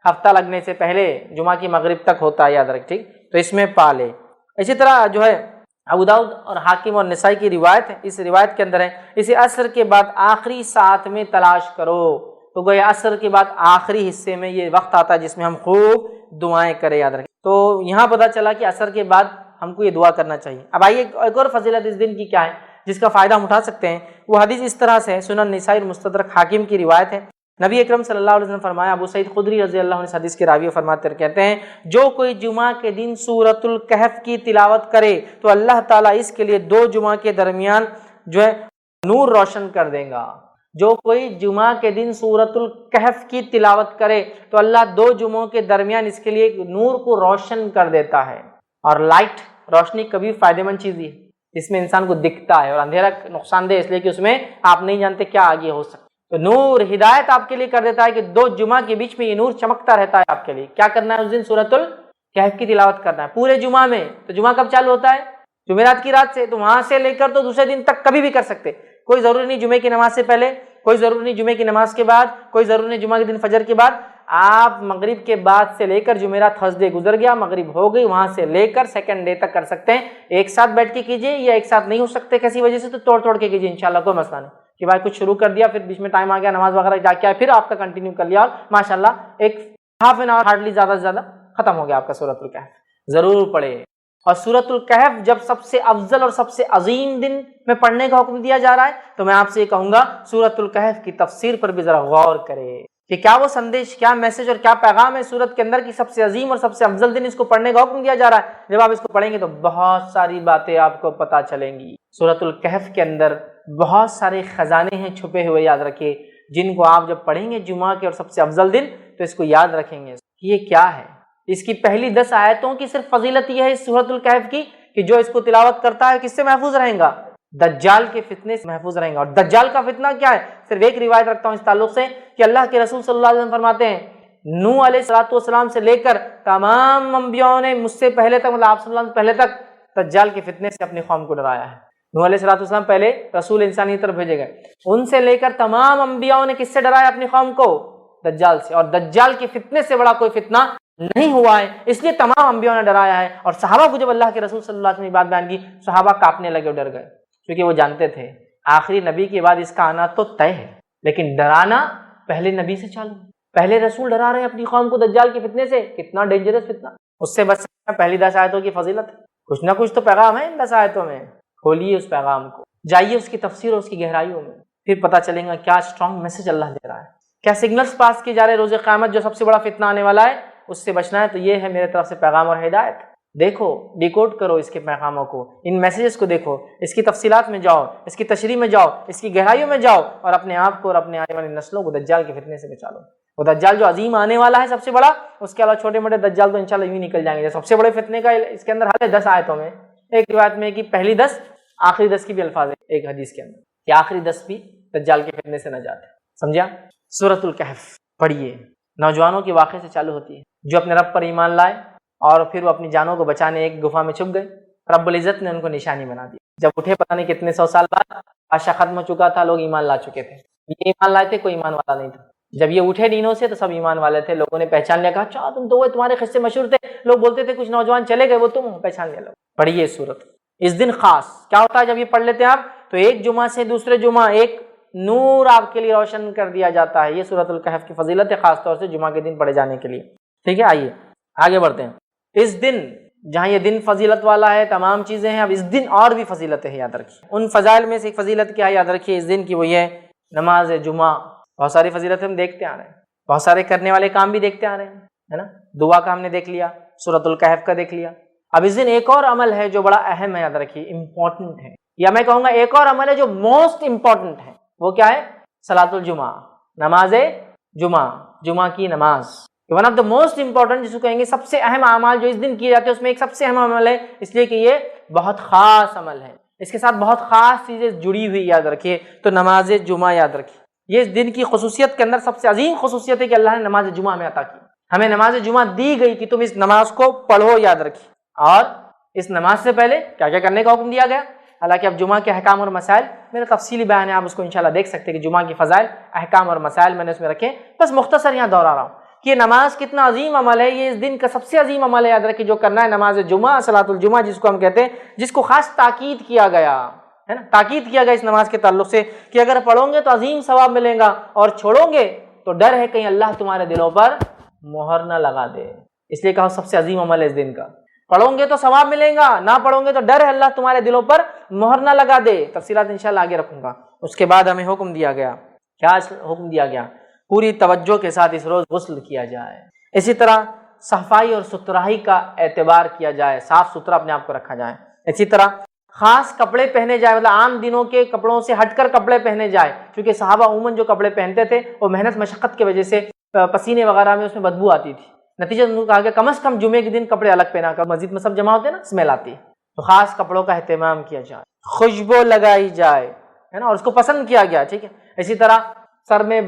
ہفتہ لگنے سے پہلے جمعہ کی مغرب تک ہوتا ہے، یاد رکھ، ٹھیک۔ تو اس میں پالے۔ اسی طرح جو ہے ابو داؤد اور حاکم اور نسائی کی روایت ہے، اس روایت کے اندر ہے اسے عصر کے بعد آخری ساعت میں تلاش کرو۔ تو گویا عصر کے بعد آخری حصے میں یہ وقت آتا ہے جس میں ہم خوب دعائیں کریں، یاد رکھیں۔ تو یہاں پتہ چلا کہ عصر کے بعد ہم کو یہ دعا کرنا چاہیے۔ اب آئیے ایک اور فضیلت اس دن کی کیا ہے جس کا فائدہ ہم اٹھا سکتے ہیں، وہ حدیث اس طرح سے ہے، سنن نسائی اور مستدرک حاکم کی روایت ہے۔ نبی اکرم صلی اللہ علیہ وسلم فرمایا، ابو سعید خدری رضی اللہ عنہ اس حدیث کے راوی فرماتے کہتے ہیں، جو کوئی جمعہ کے دن سورۃ الکہف کی تلاوت کرے تو اللہ تعالیٰ اس کے لیے 2 جمعہ کے درمیان جو ہے نور روشن کر دے گا۔ جو کوئی جمعہ کے دن سورۃ الکہف کی تلاوت کرے تو اللہ 2 جمعوں کے درمیان اس کے لیے ایک نور کو روشن کر دیتا ہے۔ اور لائٹ، روشنی کبھی فائدہ مند چیز ہے، اس میں انسان کو دکھتا ہے، اور اندھیرا نقصان دہ اس لیے کہ اس میں آپ نہیں جانتے کیا آگے ہو سکتا۔ تو نور ہدایت آپ کے لیے کر دیتا ہے کہ 2 جمعہ کے بیچ میں یہ نور چمکتا رہتا ہے آپ کے لیے۔ کیا کرنا ہے اس دن؟ سورۃ الکہف کی تلاوت کرنا ہے پورے جمعہ میں۔ تو جمعہ کب چالو ہوتا ہے؟ جمعرات کی رات سے، تو وہاں سے لے کر تو دوسرے دن تک کبھی بھی کر سکتے، کوئی ضروری نہیں جمعے کی نماز سے پہلے، کوئی ضروری نہیں جمعے کی نماز کے بعد، کوئی ضروری نہیں جمعہ کے دن فجر کے بعد۔ آپ مغرب کے بعد سے لے کر جمعرات تھرسڈے گزر گیا، مغرب ہو گئی، وہاں سے لے کر سیکنڈ ڈے تک کر سکتے ہیں۔ ایک ساتھ بیٹھ کے کیجئے، یا ایک ساتھ نہیں ہو سکتے کسی وجہ سے تو توڑ کے کیجئے، انشاءاللہ کوئی مسئلہ نہیں کہ بھائی کچھ شروع کر دیا پھر بیچ میں ٹائم آ گیا نماز وغیرہ جا کے آئے، پھر آپ کا کنٹینیو کر لیا، اور ماشاءاللہ ایک ہاف این آور ہارڈلی زیادہ سے زیادہ ختم ہو گیا آپ کا سورۃ الکہف۔ ضرور پڑھے۔ اور سورۃ الکہف جب سب سے افضل اور سب سے عظیم دن میں پڑھنے کا حکم دیا جا رہا ہے تو میں آپ سے یہ کہوں گا سورۃ الکہف کی تفسیر پر بھی ذرا غور کرے کہ کیا وہ سندیش، کیا میسج اور کیا پیغام ہے سورت کے اندر کی سب سے عظیم اور سب سے افضل دن اس کو پڑھنے کا حکم دیا جا رہا ہے۔ جب آپ اس کو پڑھیں گے تو بہت ساری باتیں آپ کو پتہ چلیں گی۔ سورۃ الکہف کے اندر بہت سارے خزانے ہیں چھپے ہوئے، یاد رکھیے، جن کو آپ جب پڑھیں گے جمعہ کے اور سب سے افضل دن تو اس کو یاد رکھیں گے کہ یہ کیا ہے۔ اس کی پہلی 10 آیتوں کی صرف فضیلت یہ ہے اس سورۃ الکہف کی کہ جو اس کو تلاوت کرتا ہے کس سے محفوظ رہیں گا؟ دجال کے فتنے سے محفوظ رہیں گا۔ اور دجال کا فتنہ کیا ہے؟ صرف ایک روایت رکھتا ہوں اس تعلق سے کہ اللہ کے رسول صلی اللہ علیہ وسلم فرماتے ہیں نوح علیہ السلام سے لے کر تمام انبیاءوں نے مجھ سے پہلے تک، مطلب آپ صلی اللہ علیہ وسلم پہلے تک دجال کے فتنے سے اپنی قوم کو ڈرایا ہے۔ نوح علیہ السلام پہلے رسول انسانی کی طرف بھیجے گئے، ان سے لے کر تمام انبیاءوں نے کس سے ڈرایا اپنی قوم کو؟ دجال سے۔ اور دجال کے فتنے سے بڑا کوئی فتنہ نہیں ہوا ہے، اس لیے تمام انبیاءوں نے ڈرایا ہے۔ اور صحابہ کو جب اللہ کے رسول صلی اللہ علیہ وسلم نے بات بیان کی، صحابہ کانپنے لگے اور ڈر گئے، کیونکہ وہ جانتے تھے آخری نبی کے بعد اس کا آنا تو طے ہے، لیکن ڈرانا پہلے نبی سے چالو، پہلے رسول ڈرا رہے ہیں اپنی قوم کو دجال کے فتنے سے۔ کتنا ڈینجرس فتنہ، اس سے بچ سکتے ہیں۔ پہلی 10 آیتوں کی فضیلت، کچھ نہ کچھ تو پیغام ہے ان 10 آیتوں میں، کھولیے اس پیغام کو، جائیے اس کی تفسیر اور اس کی گہرائیوں میں، پھر پتہ چلے گا کیا اسٹرانگ میسج اللہ دے رہا ہے، کیا سگنلز پاس کیے جا رہے ہیں۔ روز قیامت جو سب سے بڑا فتنہ آنے والا ہے اس سے بچنا ہے، تو یہ ہے میرے طرف سے پیغام اور ہدایت۔ دیکھو، ڈیکوڈ کرو اس کے پیغاموں کو، ان میسیجز کو دیکھو، اس کی تفصیلات میں جاؤ، اس کی تشریح میں جاؤ، اس کی گہرائیوں میں جاؤ، اور اپنے آپ کو اور اپنے آنے والی نسلوں کو دجال کے فتنے سے بچا لو۔ وہ دجال جو عظیم آنے والا ہے سب سے بڑا، اس کے علاوہ چھوٹے موٹے دجال تو انشاءاللہ یوں نکل جائیں گے۔ جو سب سے بڑے فتنے کا اس کے اندر حل ہے 10 آیتوں میں۔ ایک روایت میں کہ پہلی 10 آخری 10 کی بھی الفاظ ہے ایک حدیث کے اندر کہ آخری 10 بھی دجال کے فتنے سے نجات ہے۔ سمجھا؟ سورۃ الکہف پڑھیے، نوجوانوں کے واقعے سے چالو ہوتی ہے جو اپنے رب پر ایمان لائے اور پھر وہ اپنی جانوں کو بچانے ایک گفا میں چھپ گئے، رب العزت نے ان کو نشانی بنا دی۔ جب اٹھے پتہ نہیں کتنے 100 سال بعد، بادشاہ ختم ہو چکا تھا، لوگ ایمان لا چکے تھے، یہ ایمان لائے تھے، کوئی ایمان والا نہیں تھا۔ جب یہ اٹھے دینوں سے تو سب ایمان والے تھے، لوگوں نے پہچان لیا، کہا اچھا تم تو وہ، تمہارے قصے مشہور تھے، لوگ بولتے تھے کچھ نوجوان چلے گئے وہ تم پہچان لیا۔ لوگ پڑھیے سورت، اس دن خاص کیا ہوتا ہے جب یہ پڑھ لیتے ہیں آپ تو ایک جمعہ سے دوسرے جمعہ ایک نور آپ کے لیے روشن کر دیا جاتا ہے. یہ سورۃ الکہف کی فضیلت ہے خاص طور سے جمعہ کے دن پڑھے جانے کے لیے. ٹھیک ہے, آئیے آگے بڑھتے ہیں. اس دن جہاں یہ دن فضیلت والا ہے, تمام چیزیں ہیں, اب اس دن اور بھی فضیلتیں ہیں, یاد رکھیے. ان فضائل میں سے ایک فضیلت کیا ہے یاد رکھیے اس دن کی, وہ یہ ہے نماز جمعہ. بہت ساری فضیلتیں ہم دیکھتے آ رہے ہیں, بہت سارے کرنے والے کام بھی دیکھتے آ رہے ہیں, ہے نا. دعا کا ہم نے دیکھ لیا, سورۃ الکہف کا دیکھ لیا. اب اس دن ایک اور عمل ہے جو بڑا اہم ہے, یاد رکھیے, امپورٹنٹ ہے, یا میں کہوں گا ایک اور عمل ہے جو موسٹ امپورٹنٹ ہے. وہ کیا ہے؟ صلاۃ الجمعہ, نماز جمعہ, جمعہ کی نماز. One of the most important, جس کو کہیں گے سب سے اہم اعمال جو اس دن کیے جاتے ہیں, اس میں ایک سب سے اہم عمل ہے, اس لیے کہ یہ بہت خاص عمل ہے, اس کے ساتھ بہت خاص چیزیں جڑی ہوئی, یاد رکھیے. تو نماز جمعہ یاد رکھیے, یہ اس دن کی خصوصیت کے اندر سب سے عظیم خصوصیت ہے کہ اللہ نے نماز جمعہ ہمیں عطا کی, ہمیں نماز جمعہ دی گئی کہ تم اس نماز کو پڑھو, یاد رکھیے. اور اس نماز سے پہلے کیا کیا کرنے کا حکم دیا گیا. حالانکہ اب جمعہ کے احکام اور مسائل میرا تفصیلی بیان ہے, آپ اس کو انشاءاللہ دیکھ سکتے ہیں کہ جمعہ کی فضائل, احکام اور مسائل میں نے اس میں رکھے. بس مختصر یہاں دہرا رہا ہوں کہ یہ نماز کتنا عظیم عمل ہے, یہ اس دن کا سب سے عظیم عمل ہے, یاد رکھیے, جو کرنا ہے نماز جمعہ, صلاۃ الجمعہ جس کو ہم کہتے ہیں, جس کو خاص تاکید کیا گیا ہے نا, تاکید کیا گیا اس نماز کے تعلق سے کہ اگر پڑھو گے تو عظیم ثواب ملے گا, اور چھوڑو گے تو ڈر ہے کہیں اللہ تمہارے دلوں پر مہر نہ لگا دے. اس لیے کہا سب سے عظیم عمل ہے اس دن کا. پڑھو گے تو ثواب ملے گا, نہ پڑھو گے تو ڈر ہے اللہ تمہارے دلوں پر مہر نہ لگا دے. تفصیلات انشاءاللہ آگے رکھوں گا. اس کے بعد ہمیں حکم دیا گیا, کیا حکم دیا گیا؟ پوری توجہ کے ساتھ اس روز غسل کیا جائے. اسی طرح صفائی اور ستھرائی کا اعتبار کیا جائے, صاف ستھرا اپنے آپ کو رکھا جائے. اسی طرح خاص کپڑے پہنے جائے, مطلب عام دنوں کے کپڑوں سے ہٹ کر کپڑے پہنے جائے, کیونکہ صحابہ عموماً جو کپڑے پہنتے تھے وہ محنت مشقت کی وجہ سے پسینے وغیرہ میں اس میں بدبو آتی تھی. نتیجہ انہوں نے کہا کہ کم از کم جمعے کے دن کپڑے الگ پہنا کر, مسجد میں سب جمع ہوتے ہیں نا, اسمیل آتی ہے, تو خاص کپڑوں کا اہتمام کیا جائے, خوشبو لگائی جائے, ہے نا, اور اس کو پسند کیا گیا. ٹھیک ہے. اسی طرح سر میں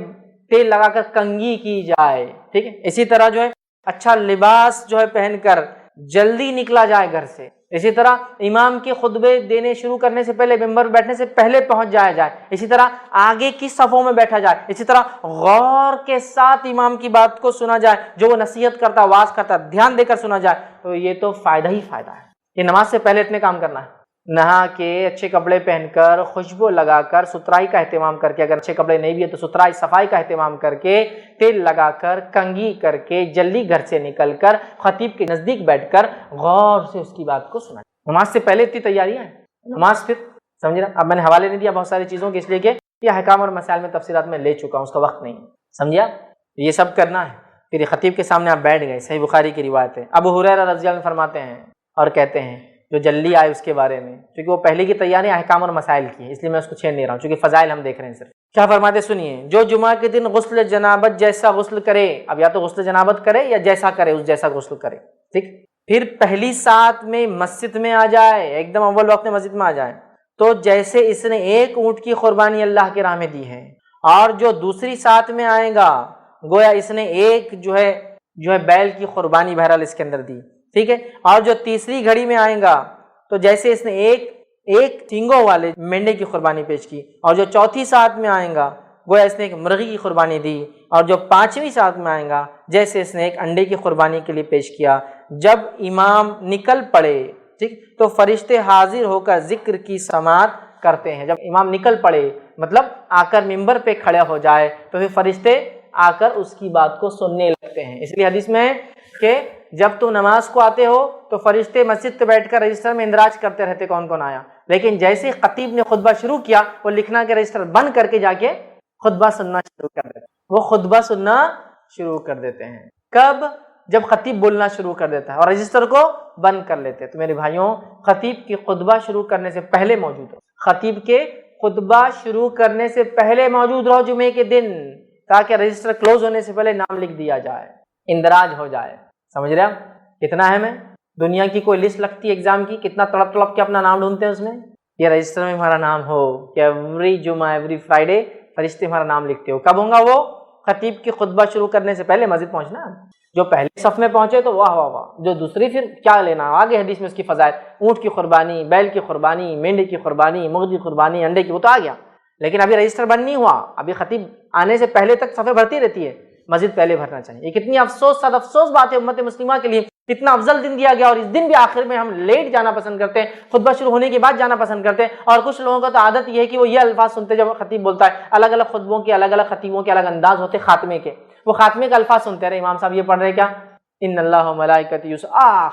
تیل لگا کر کنگھی کی جائے. ٹھیک ہے. اسی طرح جو ہے اچھا لباس جو ہے پہن کر جلدی نکلا جائے گھر سے. اسی طرح امام کے خطبے دینے شروع کرنے سے پہلے, ممبر پر بیٹھنے سے پہلے پہنچ جایا جائے. اسی طرح آگے کی صفوں میں بیٹھا جائے. اسی طرح غور کے ساتھ امام کی بات کو سنا جائے, جو وہ نصیحت کرتا, واعظ کرتا, دھیان دے کر سنا جائے. تو یہ تو فائدہ ہی فائدہ ہے. یہ نماز سے پہلے اتنے کام کرنا ہے, نہا کے اچھے کپڑے پہن کر, خوشبو لگا کر, ستھرائی کا اہتمام کر کے, اگر اچھے کپڑے نہیں بھی ہے تو ستھرائی صفائی کا اہتمام کر کے, تیل لگا کر, کنگھی کر کے, جلدی گھر سے نکل کر خطیب کے نزدیک بیٹھ کر غور سے اس کی بات کو سنا. نماز سے پہلے اتنی تیاریاں ہیں, نماز پھر سمجھ رہا. اب میں نے حوالے نہیں دیا بہت ساری چیزوں کے, اس لیے کہ یہ احکام اور مسائل میں تفصیلات میں لے چکا ہوں, اس کا وقت نہیں, سمجھا. یہ سب کرنا ہے. پھر خطیب کے سامنے آپ بیٹھ گئے, صحیح بخاری کی روایت ہے. ابو ہریرہ رضی اللہ عنہ فرماتے ہیں اور کہتے ہیں, جو جلدی آئے اس کے بارے میں, کیونکہ وہ پہلے کی تیاری احکام اور مسائل کی ہے, اس لیے میں اس کو چھیڑ نہیں رہا ہوں, چونکہ فضائل ہم دیکھ رہے ہیں صرف. کیا فرماتے سنیے, جو جمعہ کے دن غسل جنابت جیسا غسل کرے, اب یا تو غسل جنابت کرے یا جیسا کرے اس جیسا غسل کرے. ٹھیک. پھر پہلی سات میں مسجد میں آ جائے, ایک دم اول وقت میں مسجد میں آ جائے, تو جیسے اس نے ایک اونٹ کی قربانی اللہ کی راہ میں دی ہے, اور جو دوسری سات میں آئے گا گویا اس نے ایک جو ہے بیل کی قربانی بہرحال اس کے اندر دی. ٹھیک ہے. اور جو تیسری گھڑی میں آئے گا تو جیسے اس نے ایک سینگوں والے مینڈے کی قربانی پیش کی, اور جو چوتھی سات میں آئے گا گویا اس نے ایک مرغی کی قربانی دی, اور جو پانچویں سات میں آئے گا جیسے اس نے ایک انڈے کی قربانی کے لیے پیش کیا. جب امام نکل پڑے, ٹھیک, تو فرشتے حاضر ہو کر ذکر کی سماعت کرتے ہیں. جب امام نکل پڑے مطلب آ کر ممبر پہ کھڑے ہو جائے, تو پھر فرشتے آ کر اس کی بات کو سننے لگتے ہیں. اس لیے حدیث میں ہے کہ جب تم نماز کو آتے ہو تو فرشتے مسجد پہ بیٹھ کر رجسٹر میں اندراج کرتے رہتے کون کون آیا, لیکن جیسے خطیب نے خطبہ شروع کیا وہ لکھنا کہ رجسٹر بند کر کے جا کے خطبہ سننا شروع کر دیتے ہیں. وہ خطبہ سننا شروع کر دیتے ہیں. کب؟ جب خطیب بولنا شروع کر دیتا ہے, اور رجسٹر کو بند کر لیتے ہیں. تو میرے بھائیوں, خطیب کی خطبہ شروع کرنے سے پہلے موجود رہو, خطیب کے خطبہ شروع کرنے سے پہلے موجود رہو جمعے کے دن, تاکہ رجسٹر کلوز ہونے سے پہلے نام لکھ دیا جائے, اندراج ہو جائے. سمجھ رہے آپ کتنا اہم ہے؟ دنیا کی کوئی لسٹ لگتی ہے ایگزام کی, کتنا تڑپ تڑپ کے اپنا نام ڈھونڈتے ہیں اس میں, یہ رجسٹر میں ہمارا نام ہو کہ ایوری جمعہ ایوری فرائیڈے فرشتے ہمارا نام لکھتے ہو. کب ہوگا وہ؟ خطیب کی خطبہ شروع کرنے سے پہلے مسجد پہنچنا. جو پہلے صف میں پہنچے تو واہ واہ واہ, جو دوسری پھر کیا لینا, آگے حدیث میں اس کی فضائل, اونٹ کی قربانی, بیل کی قربانی, مینڈے کی قربانی, مرغی کی قربانی, انڈے کی, وہ تو آ گیا. لیکن ابھی رجسٹر بند نہیں ہوا, ابھی خطیب آنے سے پہلے تک صفیں بھرتی رہتی ہے, مسجد پہلے بھرنا چاہیے. یہ کتنی افسوس بات ہے امت مسلمہ کے لیے کتنا افضل دن دیا گیا، اور اس دن بھی آخر میں ہم لیٹ جانا پسند کرتے ہیں، خطبہ شروع ہونے کے بعد جانا پسند کرتے ہیں. اور کچھ لوگوں کا تو عادت یہ ہے کہ وہ یہ الفاظ سنتے جب خطیب بولتا ہے، الگ الگ خطبوں کے الگ الگ خطیبوں کے الگ انداز ہوتے خاتمے کے، وہ خاتمے کا الفاظ سنتے رہے، امام صاحب یہ پڑھ رہے کیا، ان اللہ و ملائکتہ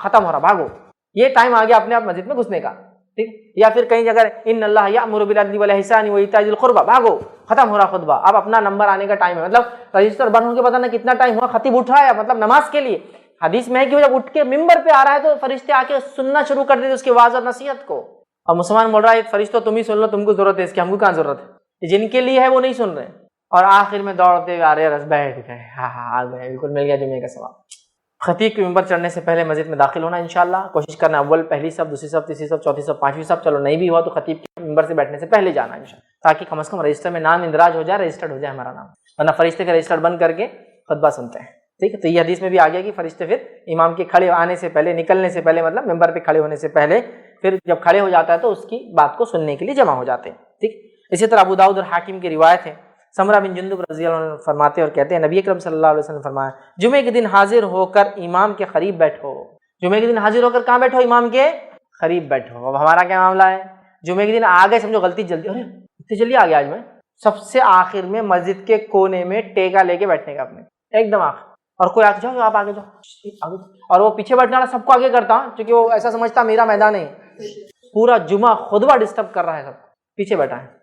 ختم ہو رہا، بھاگو، یہ ٹائم آ گیا اپنے آپ مسجد میں گھسنے کا، ٹھیک. یا پھر کئی جگہ ان اللہ یأمر بالعدل والاحسان وایتاء ذی القربى، بھاگو، ختم ہو رہا خطبہ، اب اپنا نمبر آنے کا ٹائم ہے. مطلب رجسٹر بند ہو کے پتہ نہ کتنا ٹائم ہوا، خطیب اٹھ رہا ہے مطلب نماز کے لیے. حدیث میں ہے کہ وہ جب اٹھ کے ممبر پہ آ رہا ہے تو فرشتے آ کے سننا شروع کر دیتے اس کی واعظ اور نصیحت کو. اور مسلمان بول رہا ہے فرشتوں تم ہی سن لو، تم کو ضرورت ہے اس کی، ہم کو کہاں ضرورت ہے، جن کے لیے ہے وہ نہیں سن رہے. اور آخر میں دوڑتے ہوئے آ رہے رس بیٹھ گئے، ہاں آ گئے، بالکل مل گیا جمعے کا ثواب. خطیب کے ممبر چڑھنے سے پہلے مسجد میں داخل ہونا انشاءاللہ، کوشش کرنا اول پہلی صف، دوسری صف، تیسری صف، چوتھی صف، پانچویں صف، چلو نہیں بھی ہوا تو خطیب کے ممبر سے بیٹھنے سے پہلے جانا انشاءاللہ، تاکہ کم از کم رجسٹر میں نام اندراج ہو جائے، رجسٹرڈ ہو جائے ہمارا نام، ورنہ فرشتے کا رجسٹر بند کر کے خطبہ سنتے ہیں. ٹھیک ہے، تو یہ حدیث میں بھی آ گیا کہ فرشتے پھر امام کے کھڑے آنے سے پہلے، نکلنے سے پہلے، مطلب ممبر پہ کھڑے ہونے سے پہلے، پھر جب کھڑے ہو جاتا ہے تو اس کی بات کو سننے کے لیے جمع ہو جاتے ہیں. ٹھیک. اسی طرح ابو داؤد اور حاکم کی روایت ہے، سمرہ بن جندب رضی اللہ عنہ فرماتے اور کہتے ہیں نبی اکرم صلی اللہ علیہ وسلم نے فرمایا جمعے کے دن حاضر ہو کر امام کے قریب بیٹھو. جمعے کے دن حاضر ہو کر کہاں بیٹھو، امام کے قریب بیٹھو. اب ہمارا کیا معاملہ ہے، جمعے کے دن آگے سمجھو غلطی جلدی، ارے اتنی جلدی آ گیا آج میں، سب سے آخر میں مسجد کے کونے میں ٹیکا لے کے بیٹھنے کا اپنے ایک دم آخر، اور کوئی آگے جاؤ، آپ آگے جاؤ، اور وہ پیچھے بیٹھنے والا سب کو آگے کرتا ہوں کیونکہ وہ ایسا سمجھتا میرا میدان ہے، پورا جمعہ خطبہ ڈسٹرب کر رہا ہے، سب پیچھے بیٹھا ہے.